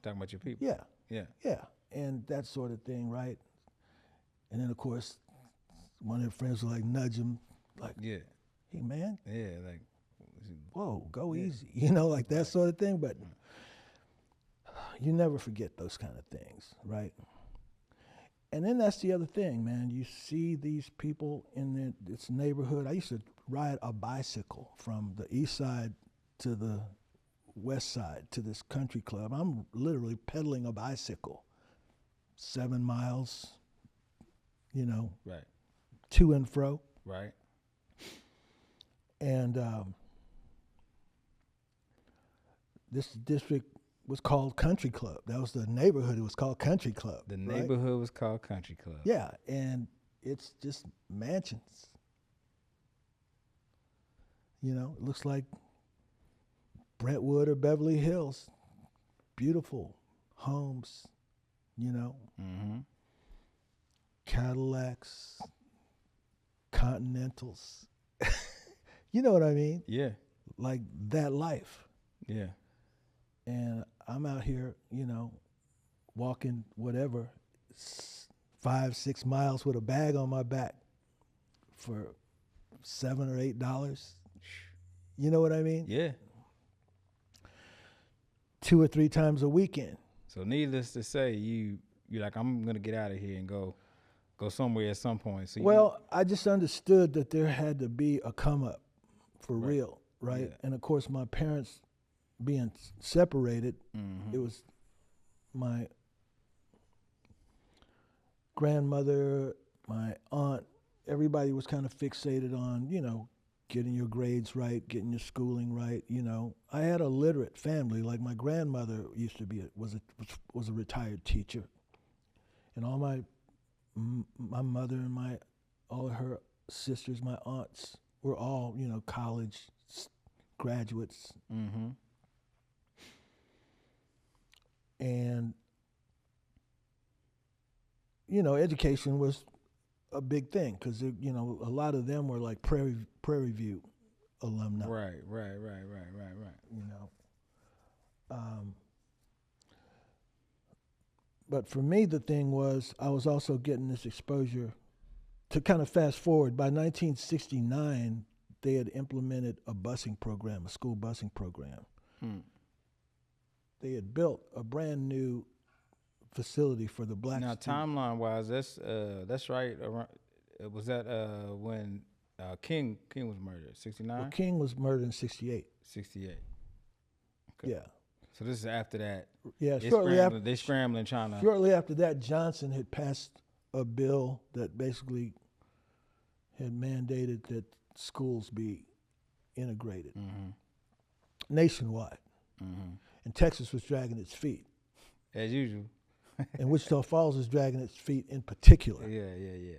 Talking about your people. Yeah. Yeah. Yeah. And that sort of thing, right? And then of course one of their friends would like nudge him like, yeah. Hey man. Yeah, like whoa, go easy. You know, like that sort of thing. But you never forget those kind of things, right? And then that's the other thing, man. You see these people in this neighborhood. I used to ride a bicycle from the east side to the west side to this country club. I'm literally pedaling a bicycle 7 miles, you know, right, to and fro. Right. And this district was called Country Club. That was the neighborhood. It was called Country Club. The neighborhood was called Country Club. Yeah, and it's just mansions. You know, it looks like Brentwood or Beverly Hills. Beautiful homes, you know. Mm-hmm. Cadillacs, Continentals. You know what I mean? Yeah. Like that life. Yeah. And I'm out here, you know, walking whatever, 5-6 miles with a bag on my back for $7 or $8. You know what I mean? Yeah. 2 or 3 times a weekend. So needless to say, you're like, I'm gonna get out of here and go somewhere at some point. So well, I just understood that there had to be a come up for real, right? Yeah. And of course, my parents being separated, mm-hmm. it was my grandmother, my aunt, everybody was kind of fixated on, you know, getting your grades right, getting your schooling right, you know. I had a literate family. Like my grandmother used to be was a retired teacher. And all my mother and all of her sisters, my aunts, were all, you know, college graduates. Mm-hmm. And, you know, education was a big thing because, you know, a lot of them were like Prairie View alumni. Right. You know. But for me, the thing was I was also getting this exposure to kind of fast forward. By 1969, they had implemented a busing program, a school busing program. They had built a brand new facility for the black Now, students. timeline-wise, that's right. Around, was that when King was murdered? 69? Well, King was murdered in 68. 68. Okay. Yeah. So this is after that. Yeah, They're scrambling trying to. Shortly after that, Johnson had passed a bill that basically had mandated that schools be integrated nationwide. And Texas was dragging its feet. As usual. And Wichita Falls is dragging its feet in particular. Yeah.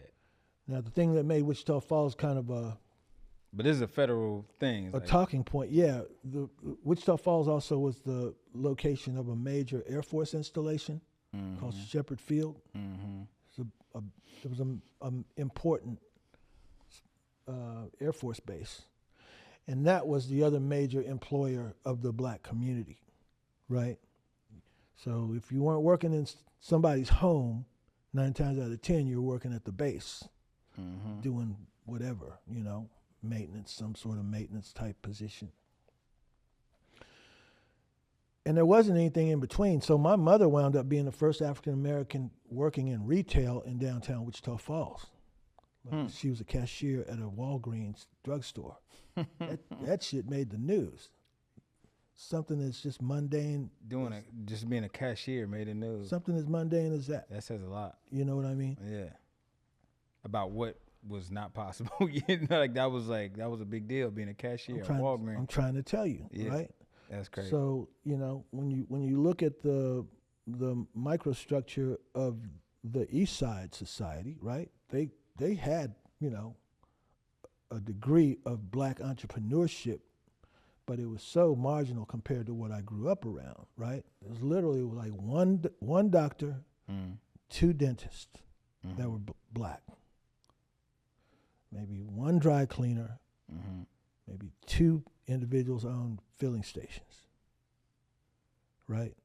Now, the thing that made Wichita Falls kind of But this is a federal thing. A talking point, yeah. The Wichita Falls also was the location of a major Air Force installation called Shepherd Field. It was an important Air Force base. And that was the other major employer of the black community, right? So if you weren't working in somebody's home, 9 times out of 10, you were working at the base, doing whatever, maintenance, some sort of maintenance type position. And there wasn't anything in between. So my mother wound up being the first African-American working in retail in downtown Wichita Falls. She was a cashier at a Walgreens drugstore. that shit made the news. Something that's just mundane. Just being a cashier made the news. Something as mundane as that. That says a lot. You know what I mean? Yeah. About what was not possible. That was a big deal being a cashier at Walgreens. I'm trying to tell you, right? That's crazy. So, when you look at the microstructure of the East Side society, right? They had, a degree of black entrepreneurship, but it was so marginal compared to what I grew up around, right? It was literally like one doctor, 2 dentists that were black, maybe 1 dry cleaner, maybe 2 individuals owned filling stations, right?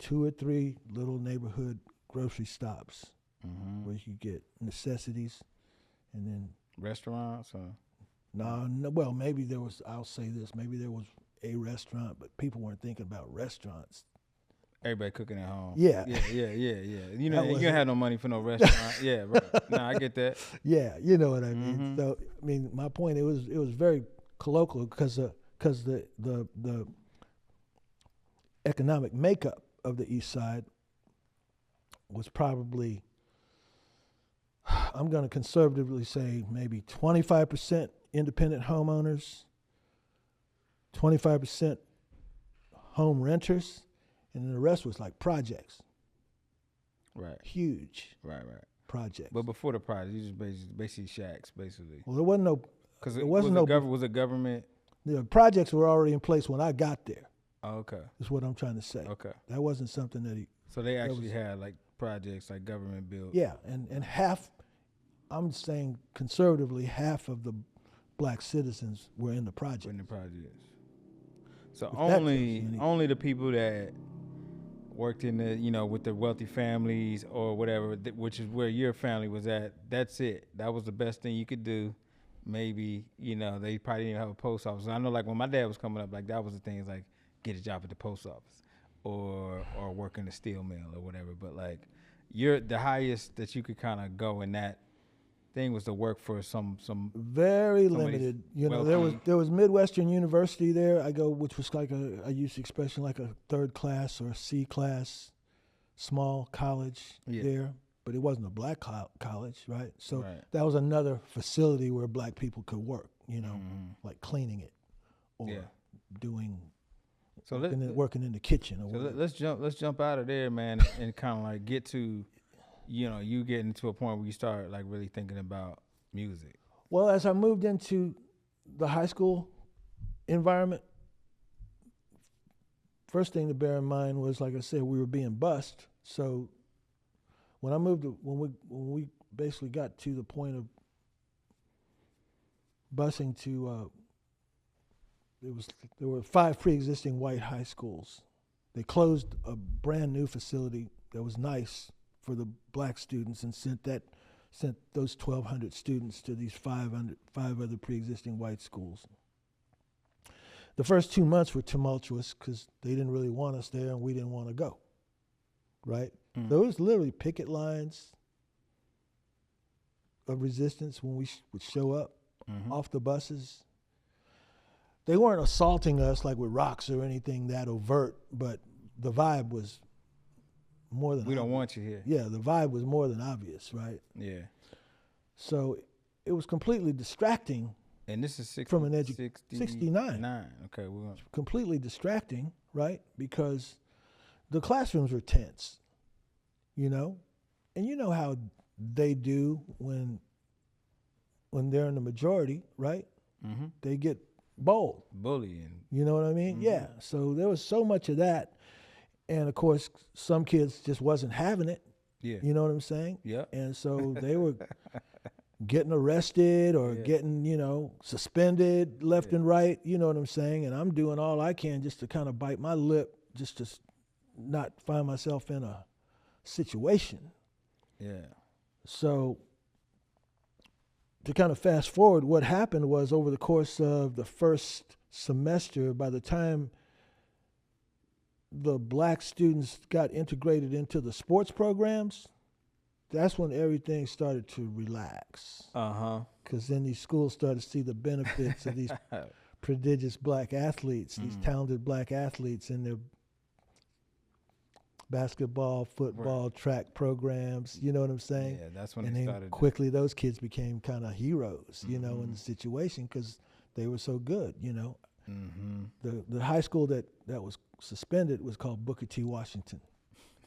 2 or 3 little neighborhood grocery stops where you get necessities, and then restaurants or no, well, maybe there was, I'll say this, maybe there was a restaurant, but people weren't thinking about restaurants. Everybody cooking at home. Yeah. Yeah. You don't have no money for no restaurant. Yeah, right. No, I get that. Yeah, you know what I mean. So, my point, it was very colloquial because the economic makeup of the East Side was probably, I'm going to conservatively say maybe 25% independent homeowners, 25% home renters, and then the rest was like projects. Right. Huge. Right. Projects. But before the project, you just basically shacks, basically. Well, there wasn't no. Because was a government. The projects were already in place when I got there. Oh, okay. Is what I'm trying to say. Okay. That wasn't something that he. So they actually had like projects, like government built. Yeah, and half, I'm saying conservatively, half of the black citizens were in the project. So only the people that worked in the, with the wealthy families or whatever, which is where your family was at, that's it. That was the best thing you could do. Maybe, they probably didn't have a post office. I know, like, when my dad was coming up, like, that was the thing, is like, get a job at the post office or work in the steel mill or whatever. But, like, the highest that you could kind of go in that thing was to work for some very limited. There was Midwestern University there. Which was like I use the expression like a 3rd class or C class, small college there, but it wasn't a black college, right? So that was another facility where black people could work, like cleaning it or doing. So working in the kitchen. Or so let's jump out of there, man, and kind of like get to. You getting to a point where you start like really thinking about music. Well, as I moved into the high school environment, first thing to bear in mind was, like I said, we were being bused. So when when we basically got to the point of busing to, there were 5 pre-existing white high schools. They closed a brand new facility that was nice for the black students and sent those 1,200 students to these 5 other pre-existing white schools. The first 2 months were tumultuous because they didn't really want us there and we didn't want to go, right? There was literally picket lines of resistance when we would show up off the buses. they weren't assaulting us like with rocks or anything that overt, but the vibe was more than We don't obvious. want you here. Yeah, the vibe was more than obvious, right? Yeah. So it was completely distracting. And this is 60, From an 69. Okay, we're going Completely distracting, right? Because the classrooms were tense, you know? And you know how they do when they're in the majority, right? mm-hmm. They get bold. bullying. You know what I mean? Mhm. Yeah. So there was so much of that. And of course, some kids just wasn't having it. Yeah. You know what I'm saying? Yep. And so they were getting arrested or Yeah. getting, suspended left Yeah. and right. You know what I'm saying? And I'm doing all I can just to kind of bite my lip, just to not find myself in a situation. Yeah. So to kind of fast forward, what happened was over the course of the first semester, by the time the black students got integrated into the sports programs, that's when everything started to relax. Uh-huh. Because then these schools started to see the benefits of these prodigious black athletes, these talented black athletes in their basketball, football, track programs. You know what I'm saying? Yeah, that's when And they then started. quickly those kids became kind of heroes, in the situation because they were so good, Mm-hmm. The high school that was suspended was called Booker T. Washington.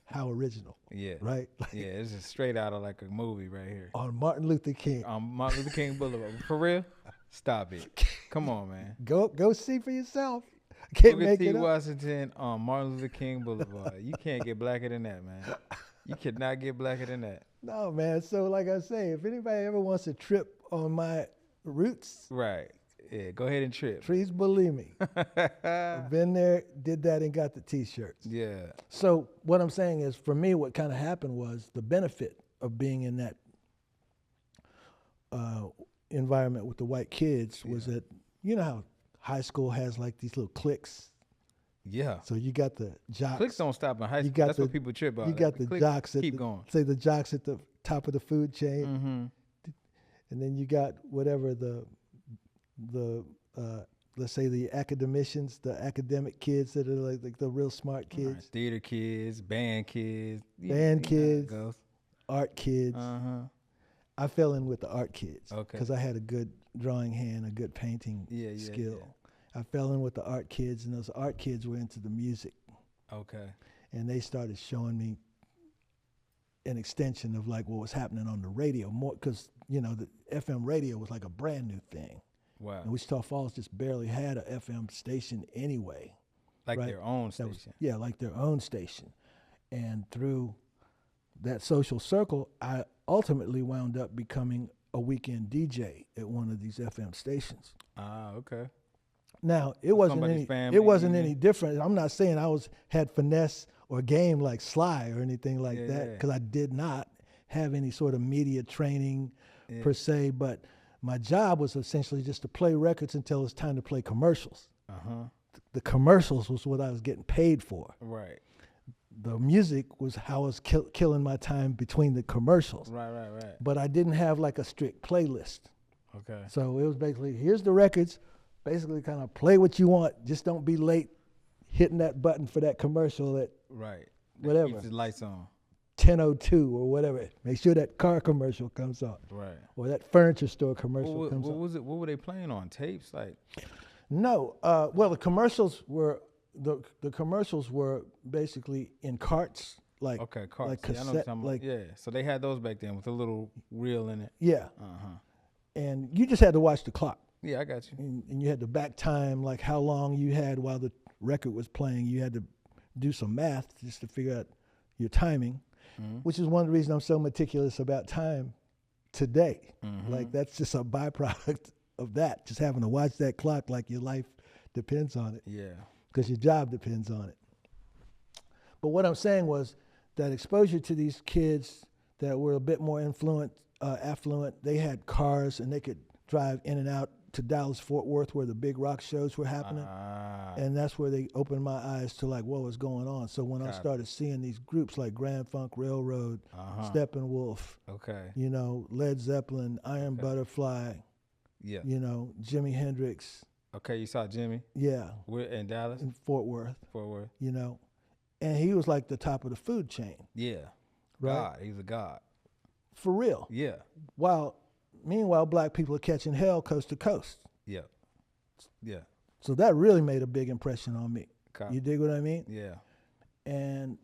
How original, Yeah. right? Yeah, it's just straight out of like a movie right here. On Martin Luther King. On Martin Luther King Boulevard. For real? Stop it. Come on, man. Go see for yourself. Can't Booker make T. it up. Washington on Martin Luther King Boulevard. You can't get blacker than that, man. You cannot get blacker than that. No, man. So like I say, if anybody ever wants to trip on my roots, Right. Yeah, go ahead and trip. please believe me. I've been there, did that, and got the T-shirts. Yeah. So what I'm saying is, for me, what kind of happened was the benefit of being in that environment with the white kids was that, you know how high school has like these little cliques? Yeah. So you got the jocks. Clicks don't stop in high You school. got That's the- what people trip about. You got the Click- jocks Keep going. say the jocks at the top of the food chain, Mm-hmm. and then you got whatever the let's say the academicians, the academic kids that are like the real smart kids, Right. Theater kids, band kids. Band kids. You know how it goes. art kids. Uh-huh. I fell in with the art kids Okay. because I had a good drawing hand, a good painting Yeah, skill. yeah. I fell in with the art kids, and those art kids were into the music, Okay. and they started showing me an extension of like what was happening on the radio more because the FM radio was like a brand new thing. Wow. And Wichita Falls just barely had a FM station anyway. Like right. their own That was- station. like their own station. And through that social circle, I ultimately wound up becoming a weekend DJ at one of these FM stations. Ah, okay. Now, it wasn't somebody's any family, it wasn't you any know? different. I'm not saying I had finesse or game like Sly or anything like Yeah, that yeah. because I did not have any sort of media training Yeah. per se, but my job was essentially just to play records until it was time to play commercials. Uh-huh. The commercials was what I was getting paid for. Right. The music was how I was killing my time between the commercials. Right. But I didn't have like a strict playlist. Okay. So it was basically, here's the records, basically kind of play what you want, just don't be late hitting that button for that commercial at Right. Whatever. Keeps the lights on. 10:02 or whatever. Make sure that car commercial comes on Right. or that furniture store commercial What comes on. was it? What were they playing on? Tapes? Like, No, well, the commercials were basically in carts, like okay, cards. like Yeah, I know what you're cassette, talking about. like Yeah. So they had those back then with a little reel in it. yeah, Uh-huh. and you just had to watch the clock, Yeah, I got you. and you had to back time, like how long you had while the record was playing. You had to do some math just to figure out your timing, which is one of the reasons I'm so meticulous about time today. Like that's just a byproduct of that, just having to watch that clock like your life depends on it. Yeah. Because your job depends on it. But what I'm saying was that exposure to these kids that were a bit more affluent, they had cars and they could drive in and out to Dallas, Fort Worth, where the big rock shows were happening. Ah. And that's where they opened my eyes to like what was going on. So when I Got it. started seeing these groups like Grand Funk Railroad, Uh-huh. Steppenwolf, Okay. Led Zeppelin, Iron Butterfly, Yeah. Jimi Hendrix, Okay, you saw Jimmy? Yeah. Where in Dallas? In Fort Worth. Fort Worth. You know, and he was like the top of the food chain. Yeah. Right. God, he's a god. For real. Yeah. Meanwhile, black people are catching hell coast to coast. Yeah. Yeah. So that really made a big impression on me. Okay. You dig what I mean? Yeah. And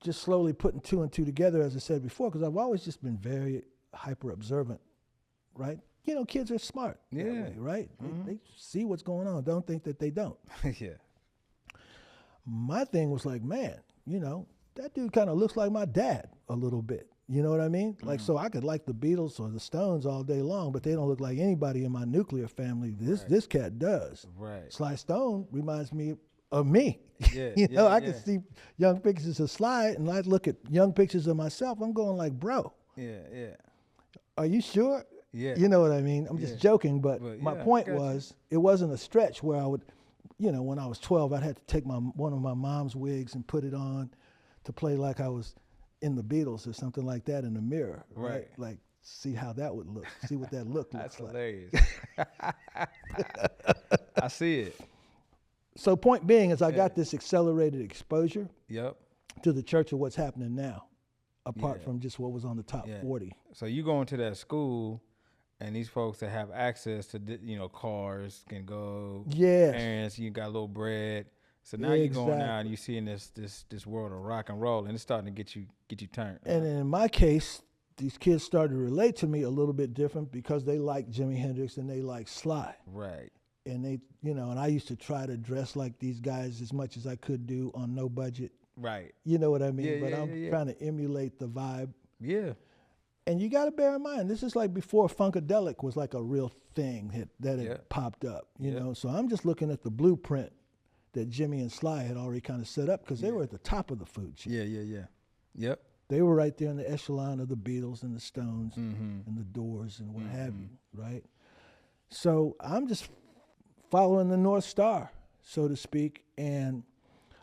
just slowly putting two and two together, as I said before, because I've always just been very hyper observant, right? You know, kids are smart. Yeah. That way, right? They see what's going on. Don't think that they don't. Yeah. My thing was like, man, you know, that dude kind of looks like my dad a little bit. You know what I mean? Like, so I could like the Beatles or the Stones all day long, but they don't look like anybody in my nuclear family. This cat does. Right. Sly Stone reminds me of me. Yeah. You know, I can see young pictures of Sly, and I look at young pictures of myself. I'm going like, bro. Yeah. Yeah. Are you sure? Yeah. You know what I mean? I'm just joking, but my point I got was, it wasn't a stretch where I would, you know, when I was 12, I'd had to take one of my mom's wigs and put it on to play like I was in the Beatles or something like that in the mirror, right? Like, see how that would look, see what that look looks like. That's hilarious. I see it. So point being is I got this accelerated exposure to the church of what's happening now, apart from just what was on the top 40. So you go into that school, and these folks that have access to, you know, cars can go. Yes. Parents, you got a little bread. So now you're going out and you're seeing this world of rock and roll, and it's starting to get you turned. And in my case, these kids started to relate to me a little bit different because they like Jimi Hendrix and they like Sly. Right. And they, you know, and I used to try to dress like these guys as much as I could do on no budget. Right. You know what I mean? Yeah, but I'm trying to emulate the vibe. Yeah. And you got to bear in mind, this is like before Funkadelic was like a real thing that had popped up, you know? So I'm just looking at the blueprint that Jimmy and Sly had already kind of set up because they were at the top of the food chain. Yeah. Yep. They were right there in the echelon of the Beatles and the Stones and the Doors and what have you, right? So I'm just following the North Star, so to speak. And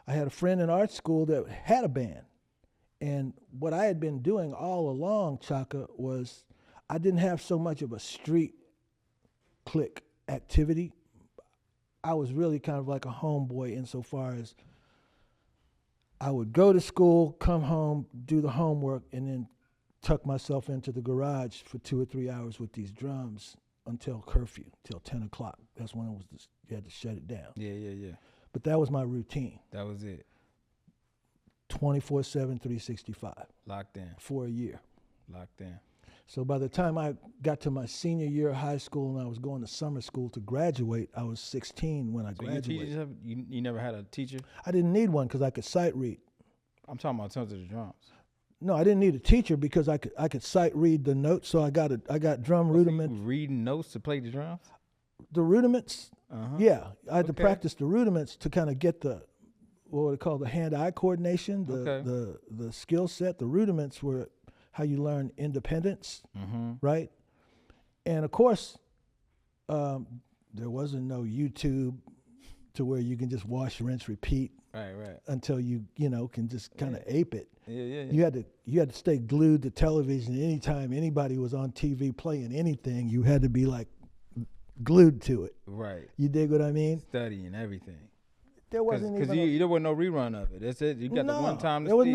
I had a friend in art school that had a band. And what I had been doing all along, Chaka, was I didn't have so much of a street clique activity. I was really kind of like a homeboy insofar as I would go to school, come home, do the homework, and then tuck myself into the garage for 2 or 3 hours with these drums until curfew, till 10 o'clock. That's when you had to shut it down. Yeah. But that was my routine. That was it. 24/7, 365. Locked in. For a year. Locked in. So by the time I got to my senior year of high school and I was going to summer school to graduate, I was 16 when I graduated. You never had a teacher? I didn't need one because I could sight read. I'm talking about in terms of the drums. No, I didn't need a teacher because I could sight read the notes. So I got drum rudiments. So you reading notes to play the drums? The rudiments, yeah. I had to practice the rudiments to kind of get the what they call the hand-eye coordination, the skill set. The rudiments were how you learn independence, right? And of course, there wasn't no YouTube to where you can just wash, rinse, repeat, right, until you can just kind of ape it. Yeah. You had to stay glued to television. Anytime anybody was on TV playing anything, you had to be like glued to it. Right. You dig what I mean? Studying everything. There wasn't because there was no rerun of it. That's it. You got the one time. There was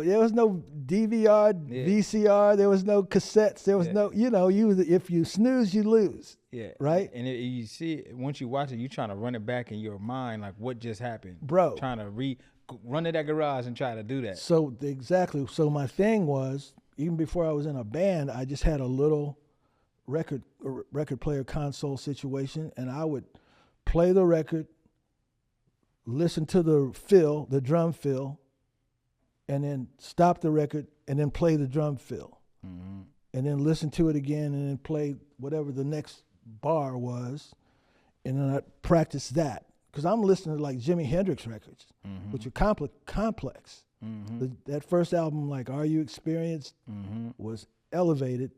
there was no DVR, VCR. There was no cassettes. There was no. If you snooze, you lose. Yeah. Right. And you see, once you watch it, you trying to run it back in your mind, like what just happened, bro. Trying to run to that garage and try to do that. So exactly. So my thing was, even before I was in a band, I just had a little record player console situation, and I would play the record, listen to the drum fill, and then stop the record and then play the drum fill. And then listen to it again and then play whatever the next bar was. And then I practice that. Because I'm listening to like Jimi Hendrix records, which are complex. That first album, like Are You Experienced, was elevated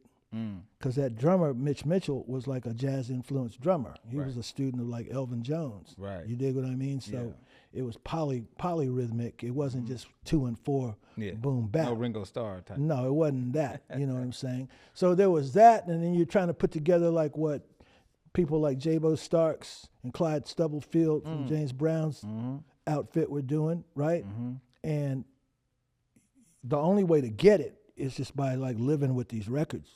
because that drummer, Mitch Mitchell, was like a jazz-influenced drummer. He was a student of like Elvin Jones. Right. You dig what I mean? So it was polyrhythmic. It wasn't just 2 and 4, boom, bap. No Ringo Starr type. No, it wasn't that. You know what I'm saying? So there was that, and then you're trying to put together like what people like J-Bo Starks and Clyde Stubblefield from James Brown's outfit were doing, right? And the only way to get it is just by like living with these records,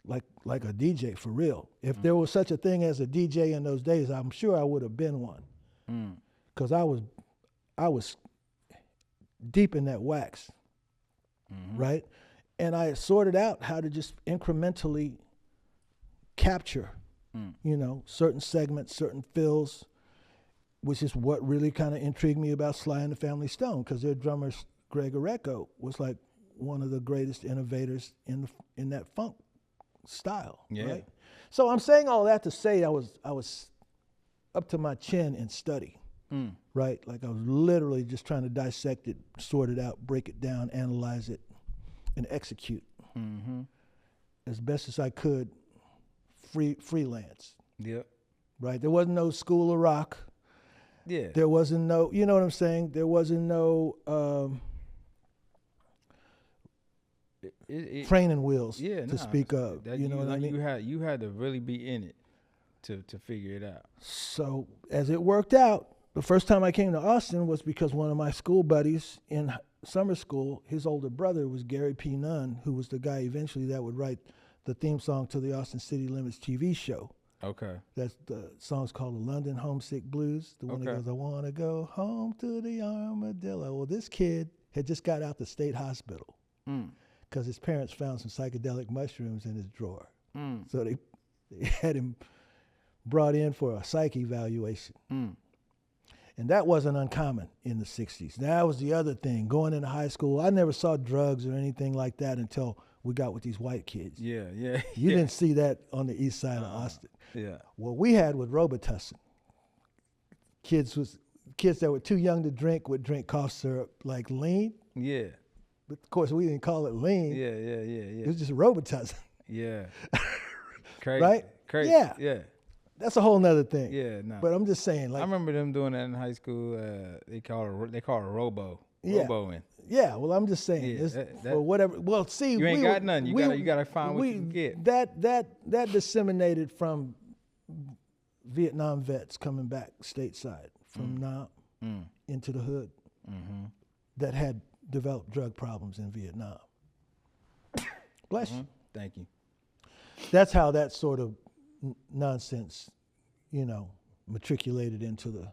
like a DJ for real. If there was such a thing as a DJ in those days, I'm sure I would have been one, because I was deep in that wax, right? And I sorted out how to just incrementally capture, you know, certain segments, certain fills, which is what really kind of intrigued me about Sly and the Family Stone, because their drummer Greg Orecko was like one of the greatest innovators in that funk style, right? So I'm saying all that to say I was up to my chin in study, right? Like I was literally just trying to dissect it, sort it out, break it down, analyze it, and execute as best as I could, freelance. Yep. Right? There wasn't no School of Rock. Yeah. There wasn't no, you know what I'm saying? There wasn't no training wheels to speak of. You know what I mean? You had to really be in it to figure it out. So as it worked out, the first time I came to Austin was because one of my school buddies in summer school, his older brother was Gary P. Nunn, who was the guy eventually that would write the theme song to the Austin City Limits TV show. Okay. That's the song's called the London Homesick Blues. The one that goes, I want to go home to the armadillo. Well, this kid had just got out the state hospital because his parents found some psychedelic mushrooms in his drawer. So they had him brought in for a psych evaluation. And that wasn't uncommon in the 60s. That was the other thing. Going into high school, I never saw drugs or anything like that until we got with these white kids. You didn't see that on the east side of Austin. Yeah. What we had was Robitussin. Kids that were too young to drink would drink cough syrup like lean. Yeah. But of course we didn't call it lean. Yeah. It was just Robitussin. Yeah. Crazy. Right? Crazy. Yeah. That's a whole nother thing. Yeah, no. But I'm just saying, like, I remember them doing that in high school. They call it Robo. Yeah. Roboing. Yeah, well, I'm just saying, for whatever. Well, see, you ain't got nothing. You gotta find what you can get. That disseminated from Vietnam vets coming back stateside from Nam into the hood that had developed drug problems in Vietnam. Bless you. Thank you. That's how that sort of nonsense, matriculated into the.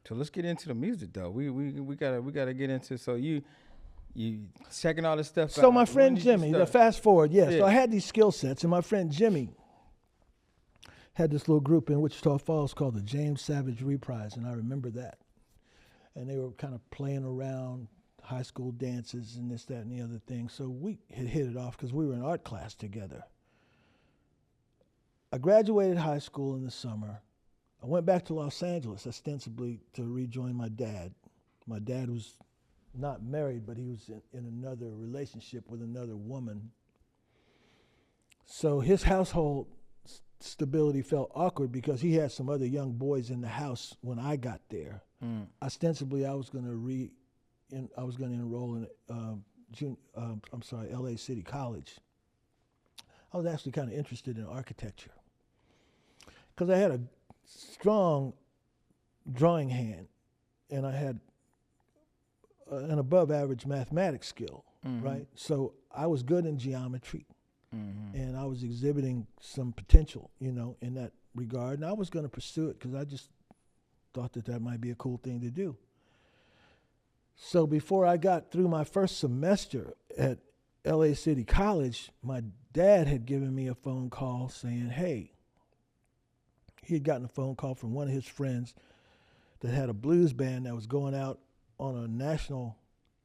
So let's get into the music though. We gotta get into. So you checking all this stuff out. So my friend Jimmy, the fast forward, so I had these skill sets, and my friend Jimmy had this little group in Wichita Falls called the James Savage Reprise, and I remember that. And they were kind of playing around high school dances and this, that, and the other thing. So we had hit it off because we were in art class together. I graduated high school in the summer. I went back to Los Angeles ostensibly to rejoin my dad. My dad was not married, but he was in another relationship with another woman. So his household stability felt awkward because he had some other young boys in the house when I got there. Ostensibly, I was going to enroll in LA City College. I was actually kind of interested in architecture because I had a strong drawing hand, and I had an above average mathematics skill, right? So I was good in geometry, and I was exhibiting some potential, in that regard, and I was going to pursue it because I just thought that might be a cool thing to do. So before I got through my first semester at LA City College, my dad had given me a phone call saying, hey, he had gotten a phone call from one of his friends that had a blues band that was going out on a national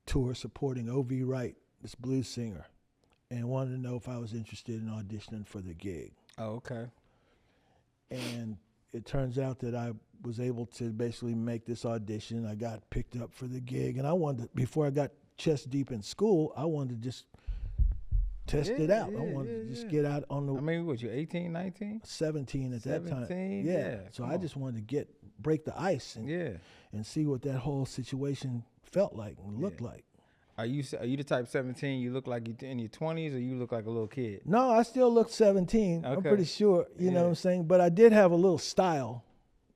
tour supporting O.V. Wright, this blues singer, and wanted to know if I was interested in auditioning for the gig. Oh, okay. And it turns out that I was able to basically make this audition. I got picked up for the gig, and I wanted to, before I got chest deep in school, I wanted to just test it out. I wanted to just get out on the. I mean, what, you 18, 19? 17 at that time. 17, yeah. So I just wanted to break the ice and see what that whole situation felt like and looked like. Are you the type 17? You look like you're in your 20s, or you look like a little kid? No, I still look 17. I'm Okay. pretty sure. You know what I'm saying? But I did have a little style.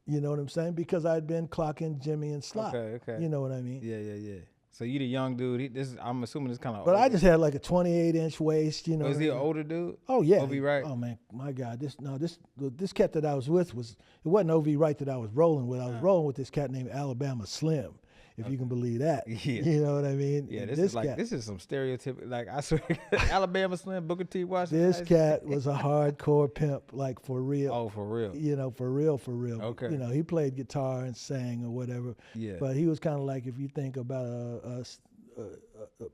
You know what I'm saying? Because I'd been clocking Jimmy and Sly. Okay. You know what I mean? Yeah. So you the young dude. I'm assuming this kind of. But I just had like a 28-inch waist. You know. Was he an older dude? Oh yeah. OV Wright. Oh man, my God. This cat that I was with it wasn't OV Wright that I was rolling with. I was rolling with this cat named Alabama Slim. If you can believe that. Yeah. You know what I mean? Yeah, And this is some stereotypical, like, I swear, Alabama Slim, Booker T. Washington. This cat was a hardcore pimp, like for real. Oh, for real. You know, for real. Okay. You know, he played guitar and sang or whatever. Yeah. But he was kind of like, if you think about a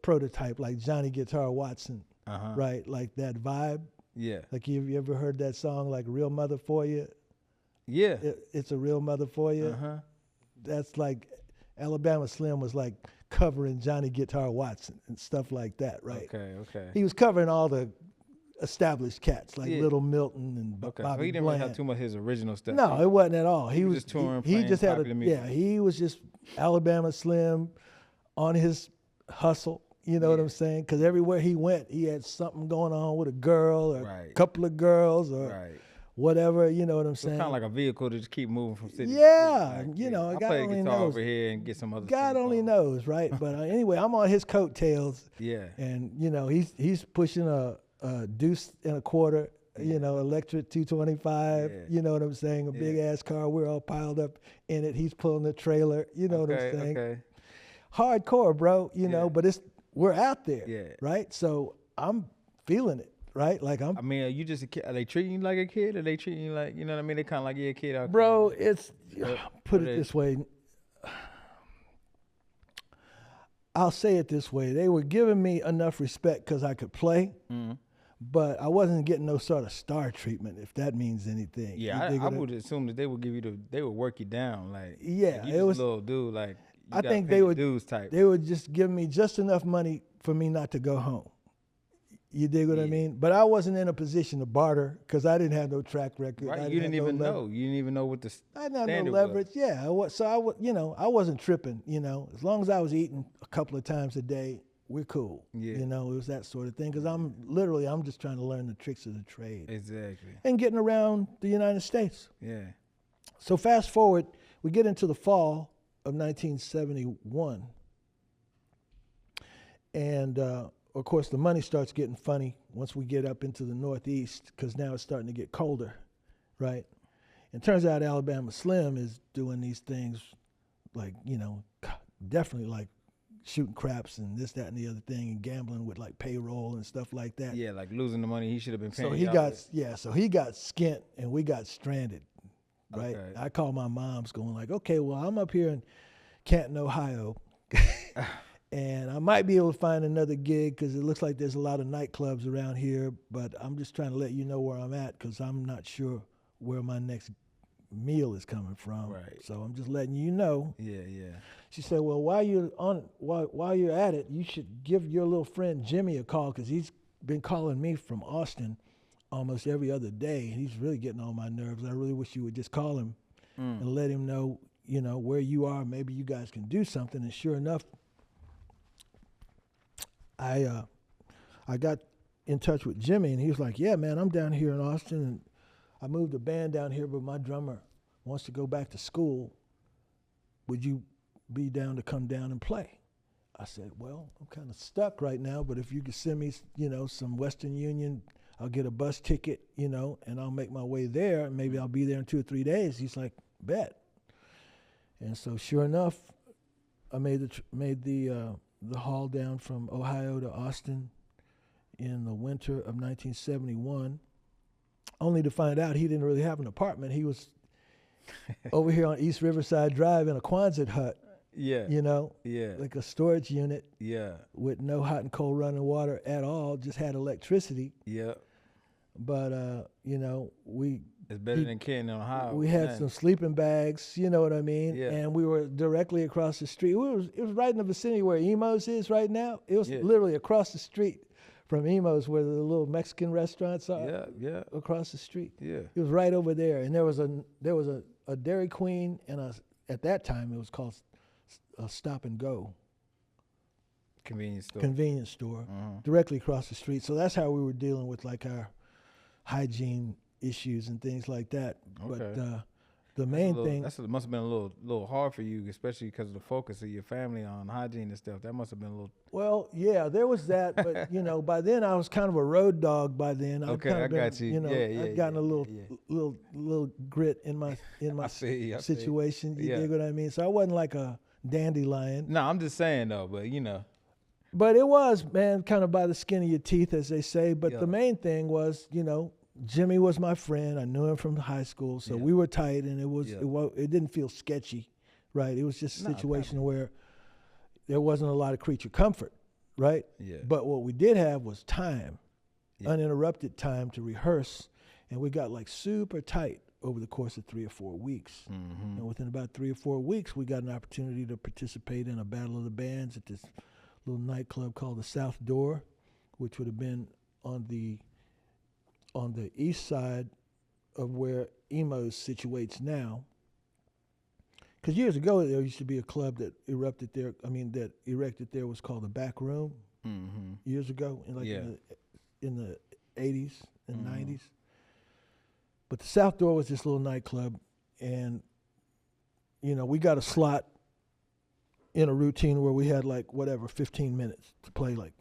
prototype like Johnny Guitar Watson, right? Like that vibe. Yeah. Like, you ever heard that song, like Real Mother For You? Yeah. It's a Real Mother For You. That's like, Alabama Slim was like covering Johnny Guitar Watson and stuff like that, right? Okay. He was covering all the established cats like Little Milton and Bobby So he didn't Bland. really have too much of his original stuff. No, it wasn't at all. He was just touring, he playing just had popular music. he was just Alabama Slim on his hustle. You know what I'm saying? Because everywhere he went, he had something going on with a girl or a couple of girls or whatever. You know what I'm saying? It's kind of like a vehicle to just keep moving from city to city. Like, you know, I God play only guitar knows. over here and get some other God stuff only on. knows, right? But anyway, I'm on his coattails. Yeah. And you know, he's pushing a deuce and a quarter. You know, electric 225. You know what I'm saying? A big ass car. We're all piled up in it. He's pulling the trailer. You know what I'm saying? Okay. Hardcore, bro. You know, but we're out there. Yeah. Right. So I'm feeling it. Right. Like I mean, are you just a kid? Are they treating you like a kid? Or are they treating you like, you know what I mean? They kind of like, yeah, kid out. Bro, it's put it this way. I'll say it this way. They were giving me enough respect because I could play. But I wasn't getting no sort of star treatment, if that means anything. Yeah, I would assume that they would give you they would work you down, like yeah, like it was a little dude, like I think they would dudes type. They would just give me just enough money for me not to go home. You dig what I mean? But I wasn't in a position to barter because I didn't have no track record. Right, you didn't even know. You didn't even know what the I didn't have no leverage. Was. Yeah, I wasn't tripping. You know, as long as I was eating a couple of times a day. We're cool. Yeah. You know, it was that sort of thing. Because I'm just trying to learn the tricks of the trade. Exactly. And getting around the United States. Yeah. So fast forward, we get into the fall of 1971. And, of course, the money starts getting funny once we get up into the Northeast because now it's starting to get colder, right? And it turns out Alabama Slim is doing these things like, you know, definitely like, shooting craps and this, that, and the other thing, and gambling with like payroll and stuff like that. Yeah, like losing the money he should have been paying. So he got skint and we got stranded, right? Okay. I called my mom's going like, okay, well, I'm up here in Canton, Ohio, and I might be able to find another gig because it looks like there's a lot of nightclubs around here, but I'm just trying to let you know where I'm at because I'm not sure where my next meal is coming from. Right. So I'm just letting you know. Yeah. She said, well, while you're at it, you should give your little friend Jimmy a call because he's been calling me from Austin almost every other day. He's really getting on my nerves. I really wish you would just call him and let him know, you know, where you are. Maybe you guys can do something. And sure enough, I got in touch with Jimmy, and he was like, yeah, man, I'm down here in Austin, and I moved a band down here, but my drummer wants to go back to school. Would you be down to come down and play? I said, well, I'm kind of stuck right now, but if you could send me, you know, some Western Union, I'll get a bus ticket, you know, and I'll make my way there, and maybe I'll be there in 2 or 3 days. He's like, bet. And so sure enough, I made the haul down from Ohio to Austin in the winter of 1971, only to find out he didn't really have an apartment. He was over here on East Riverside Drive in a Quonset hut. Yeah. You know? Yeah. Like a storage unit. Yeah. With no hot and cold running water at all, just had electricity. Yeah. But, you know, it's better than Canton, Ohio. We had some sleeping bags, you know what I mean? Yeah. And we were directly across the street. It was right in the vicinity where Emo's is right now. It was literally across the street from Emo's where the little Mexican restaurants are. Yeah. Across the street. Yeah. It was right over there. And there was a Dairy Queen and at that time it was called a Stop and Go. convenience store, directly across the street. So that's how we were dealing with like our hygiene issues and things like that. Okay. But the main thing must have been a little hard for you, especially because of the focus of your family on hygiene and stuff. That must have been a little. Well, yeah, there was that, but you know, by then I was kind of a road dog. By then, got you. You know, I'd gotten a little grit in my situation. You dig what I mean? So I wasn't like a dandelion. No, I'm just saying though, but you know. But it was, man, kind of by the skin of your teeth, as they say. But the main thing was, you know, Jimmy was my friend. I knew him from high school, so we were tight, and it didn't feel sketchy, right? It was just a situation where there wasn't a lot of creature comfort, right? Yeah. But what we did have was time, uninterrupted time to rehearse, and we got like super tight over the course of 3 or 4 weeks. Mm-hmm. And within about 3 or 4 weeks, we got an opportunity to participate in a battle of the bands at this little nightclub called the South Door, which would have been on the east side of where Emo's situates now. Because years ago, there used to be a club that erected there was called the Back Room. Mm-hmm. Years ago, in the 80s and 90s. But the South Door was this little nightclub, and you know, we got a slot in a routine where we had like 15 minutes to play like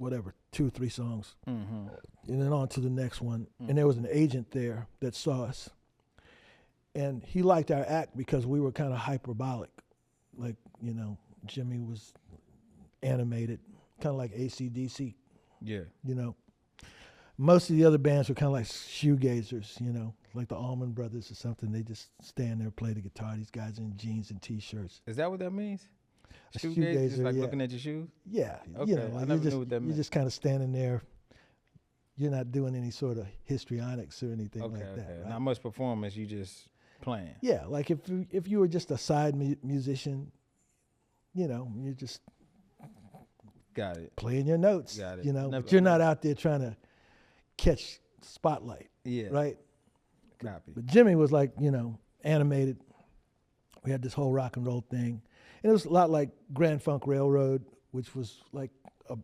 2 or 3 songs, and then on to the next one. And there was an agent there that saw us, and he liked our act because we were kind of hyperbolic. Like, you know, Jimmy was animated, kind of like AC/DC. Yeah. You know, most of the other bands were kind of like shoegazers, you know, like the Allman Brothers or something. They just stand there, play the guitar. These guys in jeans and T-shirts. Is that what that means? Shoegazer, just like looking at your shoes? Yeah. Okay. You know, like I never knew what that meant. You're just kind of standing there. You're not doing any sort of histrionics or anything like that. Right? Not much performance. You just playing. Yeah, like if you were just a side musician, you know, you're just got it, playing your notes. Got it. You know, but you're not out there trying to catch spotlight. Yeah. Right. Copy. But Jimmy was like, you know, animated. We had this whole rock and roll thing. And it was a lot like Grand Funk Railroad, which was like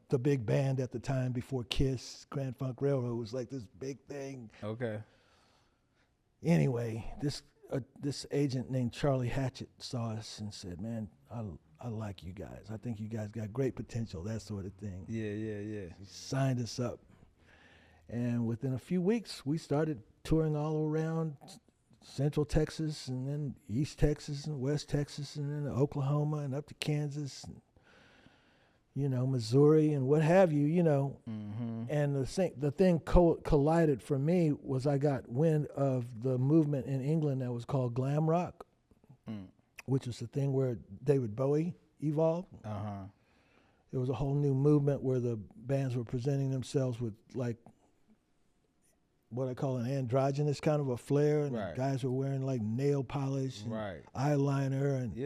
the big band at the time before Kiss. Grand Funk Railroad was like this big thing. Okay. Anyway, this agent named Charlie Hatchett saw us and said, "Man, I like you guys. I think you guys got great potential," that sort of thing. Yeah. He signed us up. And within a few weeks, we started touring all around Central Texas, and then East Texas and West Texas, and then Oklahoma and up to Kansas, and, you know, Missouri and what have you, you know. Mm-hmm. And the thing collided for me was I got wind of the movement in England that was called glam rock, which was the thing where David Bowie evolved. Uh-huh. There was a whole new movement where the bands were presenting themselves with like what I call an androgynous kind of a flair, and the guys were wearing like nail polish and eyeliner and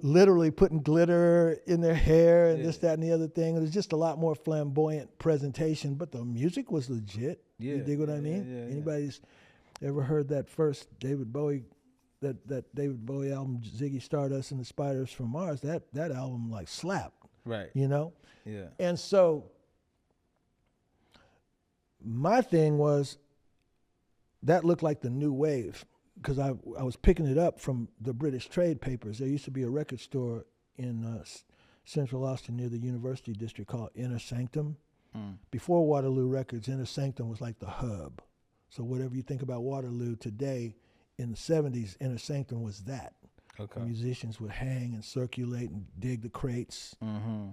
literally putting glitter in their hair and this, that, and the other thing. It was just a lot more flamboyant presentation, but the music was legit. Yeah. You dig what I mean? Yeah. Anybody's ever heard that first David Bowie, that David Bowie album, Ziggy Stardust and the Spiders from Mars, that album like slapped. Right. You know? Yeah. And so my thing was that looked like the new wave, because I was picking it up from the British trade papers. There used to be a record store in central Austin near the University District called Inner Sanctum. Before Waterloo Records, Inner Sanctum was like the hub. So whatever you think about Waterloo today, in the 70s, Inner Sanctum was that. Okay. Musicians would hang and circulate and dig the crates. Mm-hmm.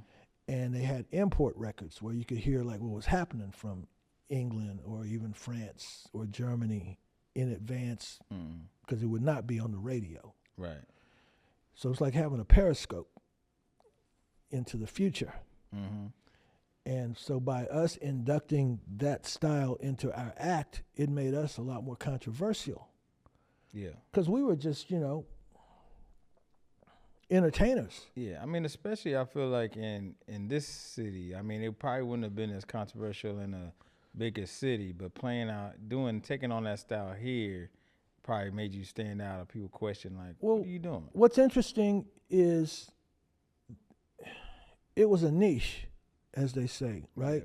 And they had import records where you could hear like what was happening from England or even France or Germany in advance, because it would not be on the radio. Right. So it's like having a periscope into the future. Mm-hmm. And so by us inducting that style into our act, it made us a lot more controversial. Yeah. Because we were just, you know, entertainers. Yeah, I mean, especially I feel like in this city, I mean, it probably wouldn't have been as controversial in a bigger city, but taking on that style here probably made you stand out, or people question like, what are you doing? What's interesting is it was a niche, as they say, right?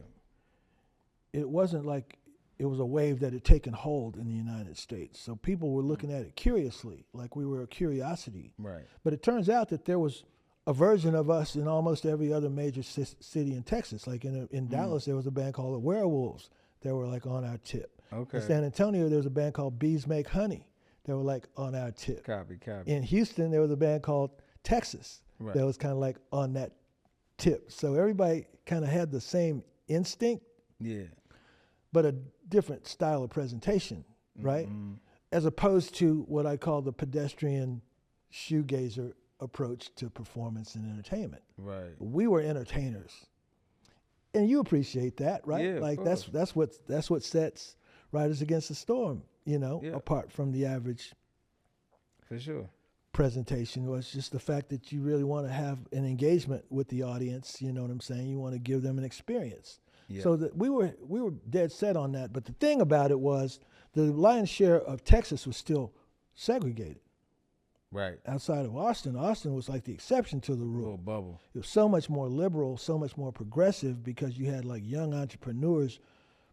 Yeah. It wasn't like it was a wave that had taken hold in the United States. So people were looking at it curiously, like we were a curiosity. Right. But it turns out that there was a version of us in almost every other major city in Texas. Like in Dallas, there was a band called the Werewolves that were like on our tip. Okay. In San Antonio, there was a band called Bees Make Honey that were like on our tip. Copy. In Houston, there was a band called Texas that was kind of like on that tip. So everybody kind of had the same instinct. Yeah. But a different style of presentation, right? Mm-hmm. As opposed to what I call the pedestrian shoegazer approach to performance and entertainment. Right. We were entertainers. And you appreciate that, right? Yeah, like that's what sets Riders Against the Storm, apart from the average for sure presentation. Was just the fact that you really want to have an engagement with the audience, you know what I'm saying? You want to give them an experience. Yeah. So that we were dead set on that. But the thing about it was the lion's share of Texas was still segregated. Right. Outside of Austin was like the exception to the rule. Little bubble. It was so much more liberal, so much more progressive because you had like young entrepreneurs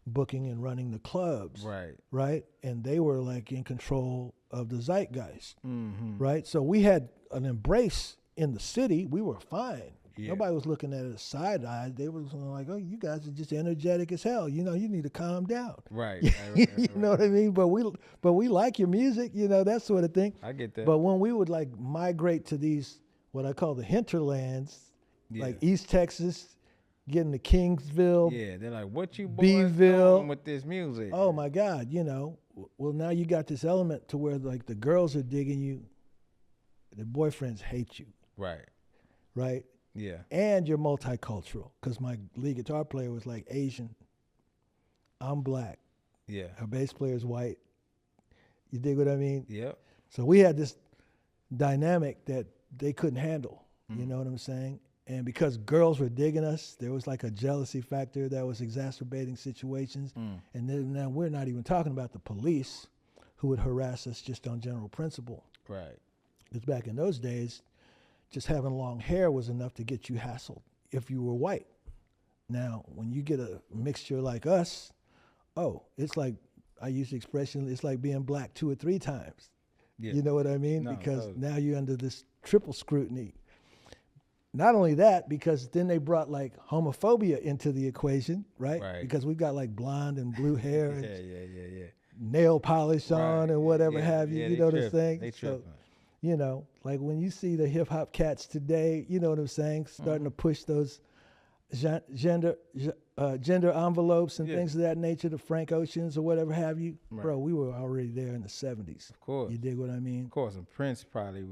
booking and running the clubs. Right. Right. And they were like in control of the zeitgeist. Mm-hmm. Right. So we had an embrace in the city. We were fine. Yeah. Nobody was looking at it as side-eyed. They were like, oh, you guys are just energetic as hell. You need to calm down. Right. You know what I mean? But we like your music, that sort of thing. I get that. But when we would like migrate to these, what I call the hinterlands, like East Texas, getting to Kingsville. Yeah, they're like, what you boys Beeville doing with this music? Oh my God, well now you got this element to where like the girls are digging you, the boyfriends hate you. Right. Right? Yeah. And you're multicultural because my lead guitar player was like Asian. I'm black. Yeah. Our bass player is white. You dig what I mean? Yep. So we had this dynamic that they couldn't handle. You know what I'm saying? And because girls were digging us, there was like a jealousy factor that was exacerbating situations. And then now we're not even talking about the police who would harass us just on general principle. Right. Because back in those days, just having long hair was enough to get you hassled if you were white. Now, when you get a mixture like us, it's like, I use the expression, it's like being black 2 or 3 times. Yeah. You know what I mean? No, because now you're under this triple scrutiny. Not only that, because then they brought like homophobia into the equation, right? Because we've got like blonde and blue hair and nail polish on and whatever have you. You know this thing? They tripping. Like when you see the hip hop cats today, you know what I'm saying, starting to push those gender envelopes and things of that nature, the Frank Oceans or whatever have you. Right. Bro, we were already there in the 70s. Of course. You dig what I mean? Of course. And Prince probably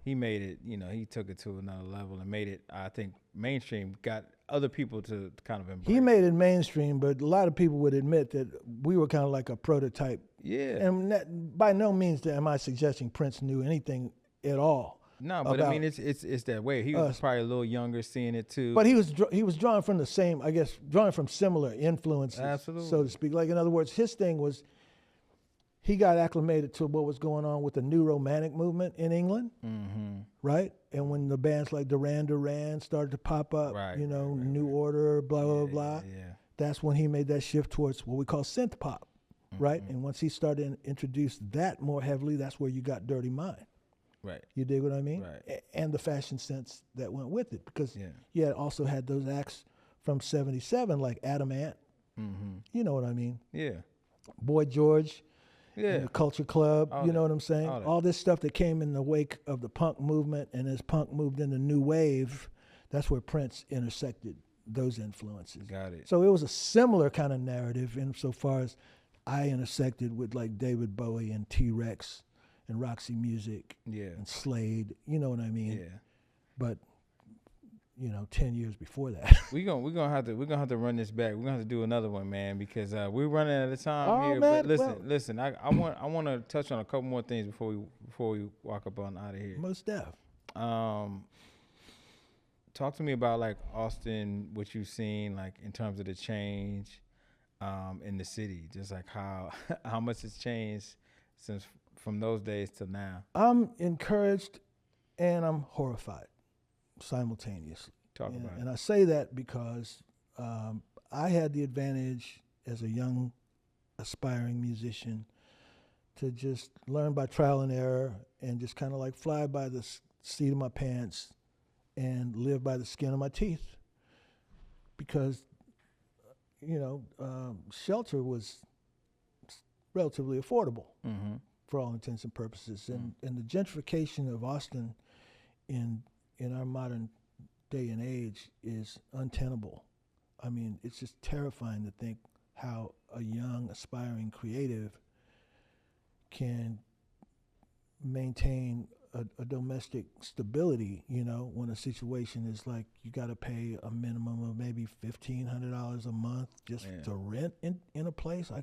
he made it, he took it to another level and made it, I think, mainstream, got other people to kind of embrace. He made it mainstream, but a lot of people would admit that we were kind of like a prototype. Yeah. And by no means am I suggesting Prince knew anything at all. No, but I mean, it's that way. He was probably a little younger seeing it too. But he was drawing from the same, I guess, drawing from similar influences, absolutely, so to speak. Like, in other words, his thing was, he got acclimated to what was going on with the new romantic movement in England, right? And when the bands like Duran Duran started to pop up, New Order, blah, blah, blah, that's when he made that shift towards what we call synth pop, right? And once he started to introduce that more heavily, that's where you got Dirty Mind. Right. You dig what I mean? Right. And the fashion sense that went with it, because you had also had those acts from '77 like Adam Ant. You know what I mean? Yeah. Boy George. Yeah. The Culture Club, all you know that. What I'm saying? All this stuff that came in the wake of the punk movement, and as punk moved into new wave, that's where Prince intersected those influences. Got it. So it was a similar kind of narrative insofar as I intersected with like David Bowie and T-Rex and Roxy Music and Slade, you know what I mean? Yeah. But 10 years before that. we're gonna have to run this back. We're gonna have to do another one, man, because we're running out of time here. Man, but listen, I want to touch on a couple more things before we walk up on out of here. Most def. Talk to me about like Austin, what you've seen like in terms of the change in the city, just like how much it's changed since from those days to now. I'm encouraged and I'm horrified simultaneously. Talk about it. And I say that because I had the advantage as a young, aspiring musician to just learn by trial and error and just kind of like fly by the seat of my pants and live by the skin of my teeth. Because, shelter was relatively affordable for all intents and purposes. And the gentrification of Austin in our modern day and age is untenable. I mean, it's just terrifying to think how a young, aspiring creative can maintain a domestic stability, when a situation is like you got to pay a minimum of maybe $1,500 a month just to rent in a place. I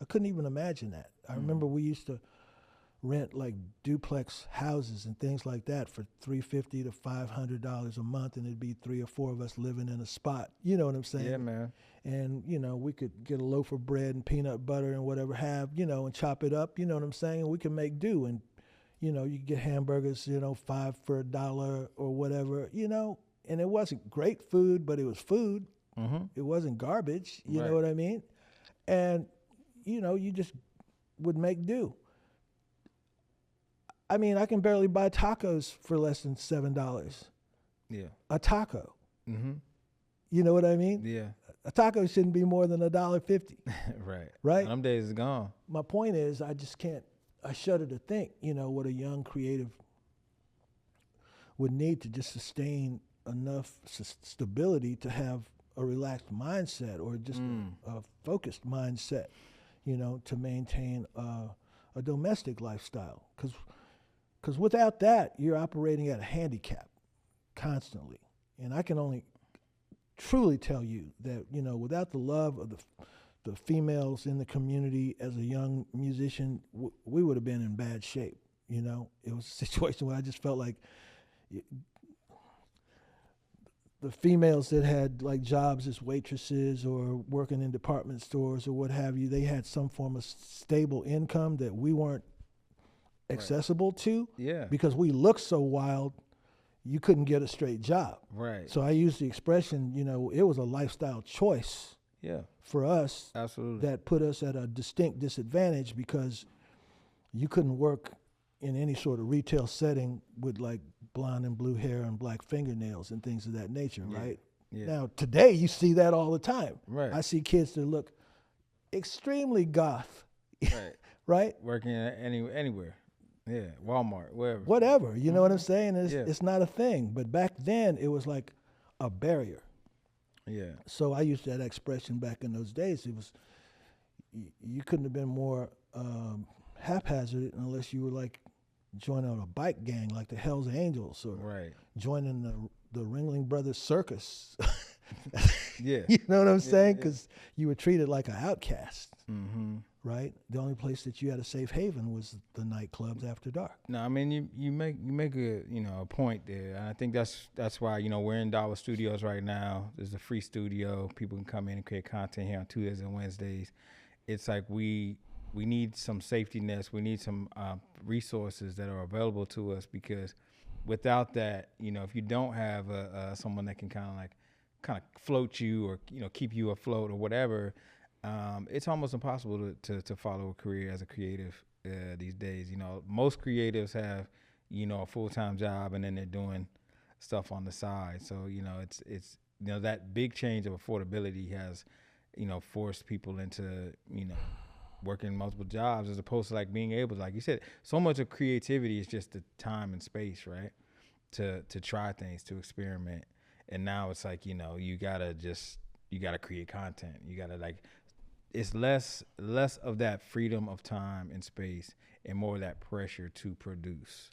couldn't even imagine that. I remember we used to rent like duplex houses and things like that for $350 to $500 a month, and it'd be 3 or 4 of us living in a spot. You know what I'm saying? Yeah, man. And we could get a loaf of bread and peanut butter and whatever and chop it up. You know what I'm saying? And we can make do. And you could get hamburgers, 5 for $1 or whatever. And it wasn't great food, but it was food. It wasn't garbage. You know what I mean? And you just would make do. I mean, I can barely buy tacos for less than $7. Yeah. A taco. You know what I mean? Yeah. A taco shouldn't be more than $1.50. Right. Right? Them days is gone. My point is, I just can't. I shudder to think, what a young creative would need to just sustain enough stability to have a relaxed mindset or just a focused mindset, to maintain a domestic lifestyle. Because without that, you're operating at a handicap constantly. And I can only truly tell you that, without the love of the females in the community as a young musician, we would have been in bad shape. It was a situation where I just felt like the females that had like jobs as waitresses or working in department stores or what have you, they had some form of stable income that we weren't accessible to. Yeah. Because we looked so wild, you couldn't get a straight job. Right. So I use the expression, it was a lifestyle choice. Yeah. For us, absolutely, that put us at a distinct disadvantage because you couldn't work in any sort of retail setting with like blonde and blue hair and black fingernails and things of that nature, right? Yeah. Now, today you see that all the time. Right. I see kids that look extremely goth, right? Right? Working anywhere. Yeah, Walmart, wherever. Whatever, you know what I'm saying? It's not a thing. But back then, it was like a barrier. Yeah. So I used that expression back in those days. It was, you couldn't have been more haphazard unless you were like joining a bike gang like the Hells Angels or joining the Ringling Brothers Circus. Yeah. You know what I'm saying? Because you were treated like an outcast. Right? The only place that you had a safe haven was the nightclubs after dark. No, I mean you make a a point there. And I think that's why we're in DAWA Studios right now. There's a free studio. People can come in and create content here on Tuesdays and Wednesdays. It's like we need some safety nets. We need some resources that are available to us because without that, if you don't have someone that can kind of float you or keep you afloat or whatever. It's almost impossible to follow a career as a creative these days. Most creatives have, a full-time job and then they're doing stuff on the side. So, it's that big change of affordability has, forced people into, working multiple jobs as opposed to like being able to, like you said, so much of creativity is just the time and space, right? To try things, to experiment. And now it's like, you gotta create content. You gotta it's less of that freedom of time and space and more of that pressure to produce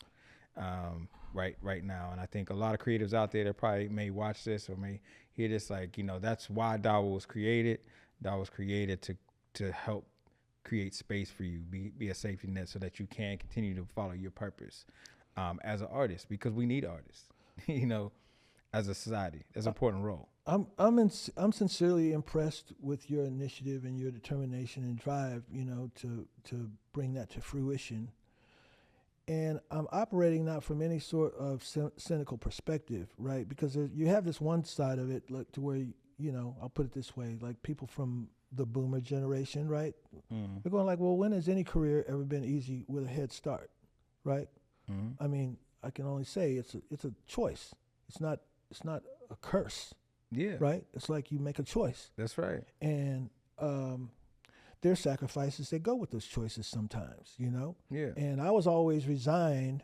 right now. And I think a lot of creatives out there that probably may watch this or may hear this, that's why DAWA was created. DAWA was created to help create space for you, be a safety net so that you can continue to follow your purpose as an artist, because we need artists, as a society. That's an important role. I'm sincerely impressed with your initiative and your determination and drive, to bring that to fruition. And I'm operating not from any sort of cynical perspective, right? Because you have this one side of it, like, to where, I'll put it this way, like people from the boomer generation, right? Mm-hmm. They're going like, well, when has any career ever been easy with a head start, right? Mm-hmm. I mean, I can only say it's a choice. It's not a curse, Yeah. right? It's like you make a choice. That's right. And there's sacrifices that go with those choices sometimes, Yeah. And I was always resigned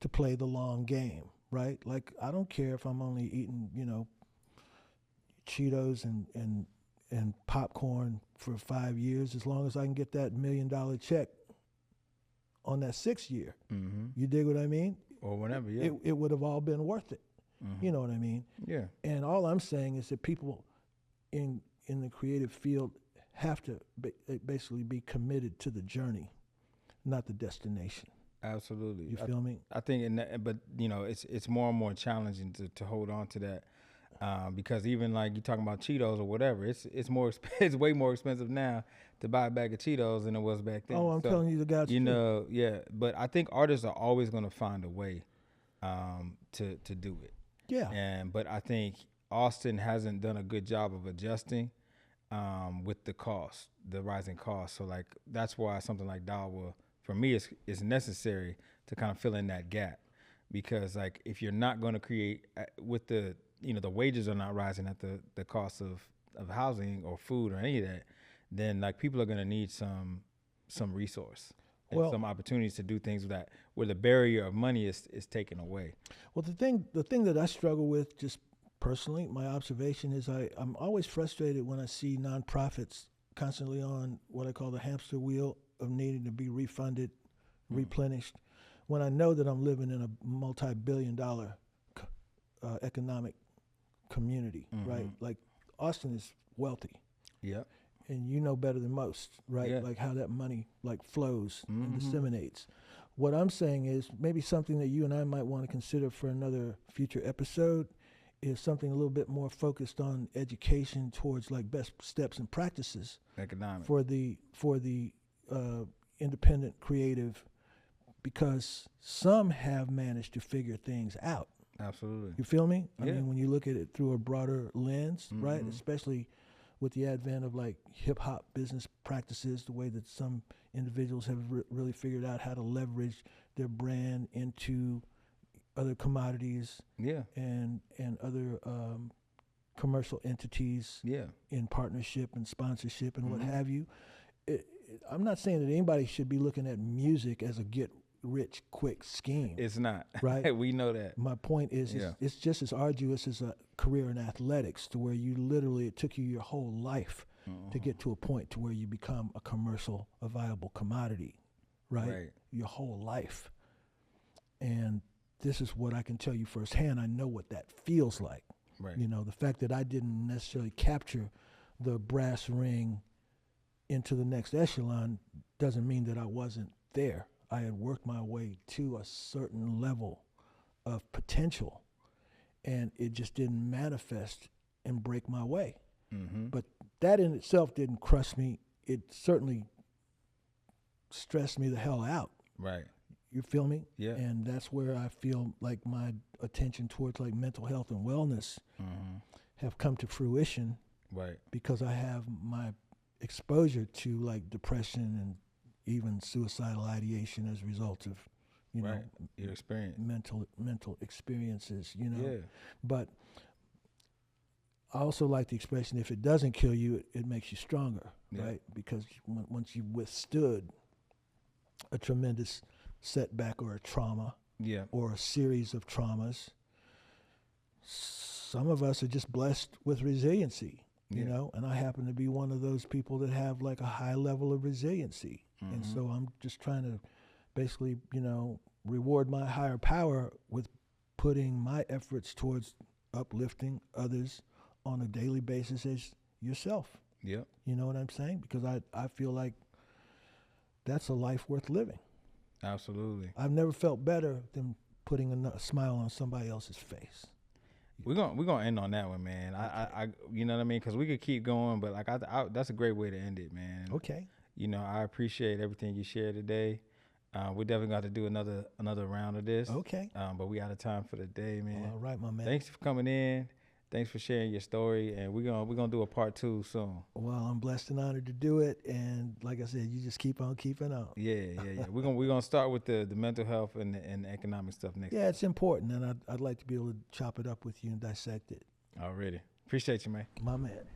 to play the long game, right? Like, I don't care if I'm only eating, Cheetos and popcorn for 5 years, as long as I can get that $1 million check on that 6th year. Mm-hmm. You dig what I mean? Or whatever, yeah. It would have all been worth it. Mm-hmm. You know what I mean? Yeah. And all I'm saying is that people in the creative field have to basically be committed to the journey, not the destination. Absolutely. You feel me? I think, but it's more and more challenging to hold on to that, because even like you're talking about Cheetos or whatever, it's more it's way more expensive now to buy a bag of Cheetos than it was back then. Oh, I'm telling you, the guys. Yeah. But I think artists are always going to find a way to do it. Yeah. But I think Austin hasn't done a good job of adjusting with the rising cost. So like that's why something like DAWA for me is necessary to kind of fill in that gap, because like if you're not going to create with the the wages are not rising at the cost of housing or food or any of that, then like people are going to need some resource and some opportunities to do things where the barrier of money is taken away. Well, the thing that I struggle with, just personally, my observation is I'm always frustrated when I see nonprofits constantly on what I call the hamster wheel of needing to be refunded, replenished, when I know that I'm living in a multi-billion-dollar economic community, right? Like, Austin is wealthy. Yep. And you know better than most, right? Yeah. Like how that money like flows and disseminates. What I'm saying is maybe something that you and I might want to consider for another future episode is something a little bit more focused on education towards like best steps and practices Economic. for the independent creative, because some have managed to figure things out. Absolutely. You feel me? I Yeah. mean, when you look at it through a broader lens, right? Especially with the advent of like hip hop business practices, the way that some individuals have really figured out how to leverage their brand into other commodities, and other commercial entities, in partnership and sponsorship and what have you. I'm not saying that anybody should be looking at music as a get rich quick scheme. It's not. Right? We know that. My point is, it's just as arduous as a career in athletics, to where you literally, it took you your whole life to get to a point to where you become a viable commodity, right? Your whole life. And this is what I can tell you firsthand. I know what that feels like. Right. The fact that I didn't necessarily capture the brass ring into the next echelon doesn't mean that I wasn't there. I had worked my way to a certain level of potential, and it just didn't manifest and break my way. But that in itself didn't crush me. It certainly stressed me the hell out. Right. You feel me? Yeah. And that's where I feel like my attention towards like mental health and wellness have come to fruition. Right. Because I have my exposure to like depression and even suicidal ideation as a result of, your experience, mental experiences, Yeah. But I also like the expression, if it doesn't kill you, it makes you stronger, right? Because once you've withstood a tremendous setback or a trauma, or a series of traumas, some of us are just blessed with resiliency, you know, and I happen to be one of those people that have like a high level of resiliency. And so I'm just trying to basically, reward my higher power with putting my efforts towards uplifting others on a daily basis as yourself. Yep. You know what I'm saying? Because I feel like that's a life worth living. Absolutely. I've never felt better than putting a smile on somebody else's face. We're gonna end on that one, man. I you know what I mean? Because we could keep going, but like I that's a great way to end it, man. Okay. I appreciate everything you shared today. We definitely got to do another round of this. Okay. But we out of time for the day, man. Well, all right, my man. Thanks for coming in. Thanks for sharing your story, and we're gonna do a part 2 soon. Well, I'm blessed and honored to do it, and like I said, you just keep on keeping on. Yeah. We're gonna start with the mental health and the economic stuff next. Yeah, it's important, and I'd like to be able to chop it up with you and dissect it. Already. Appreciate you, man. My man.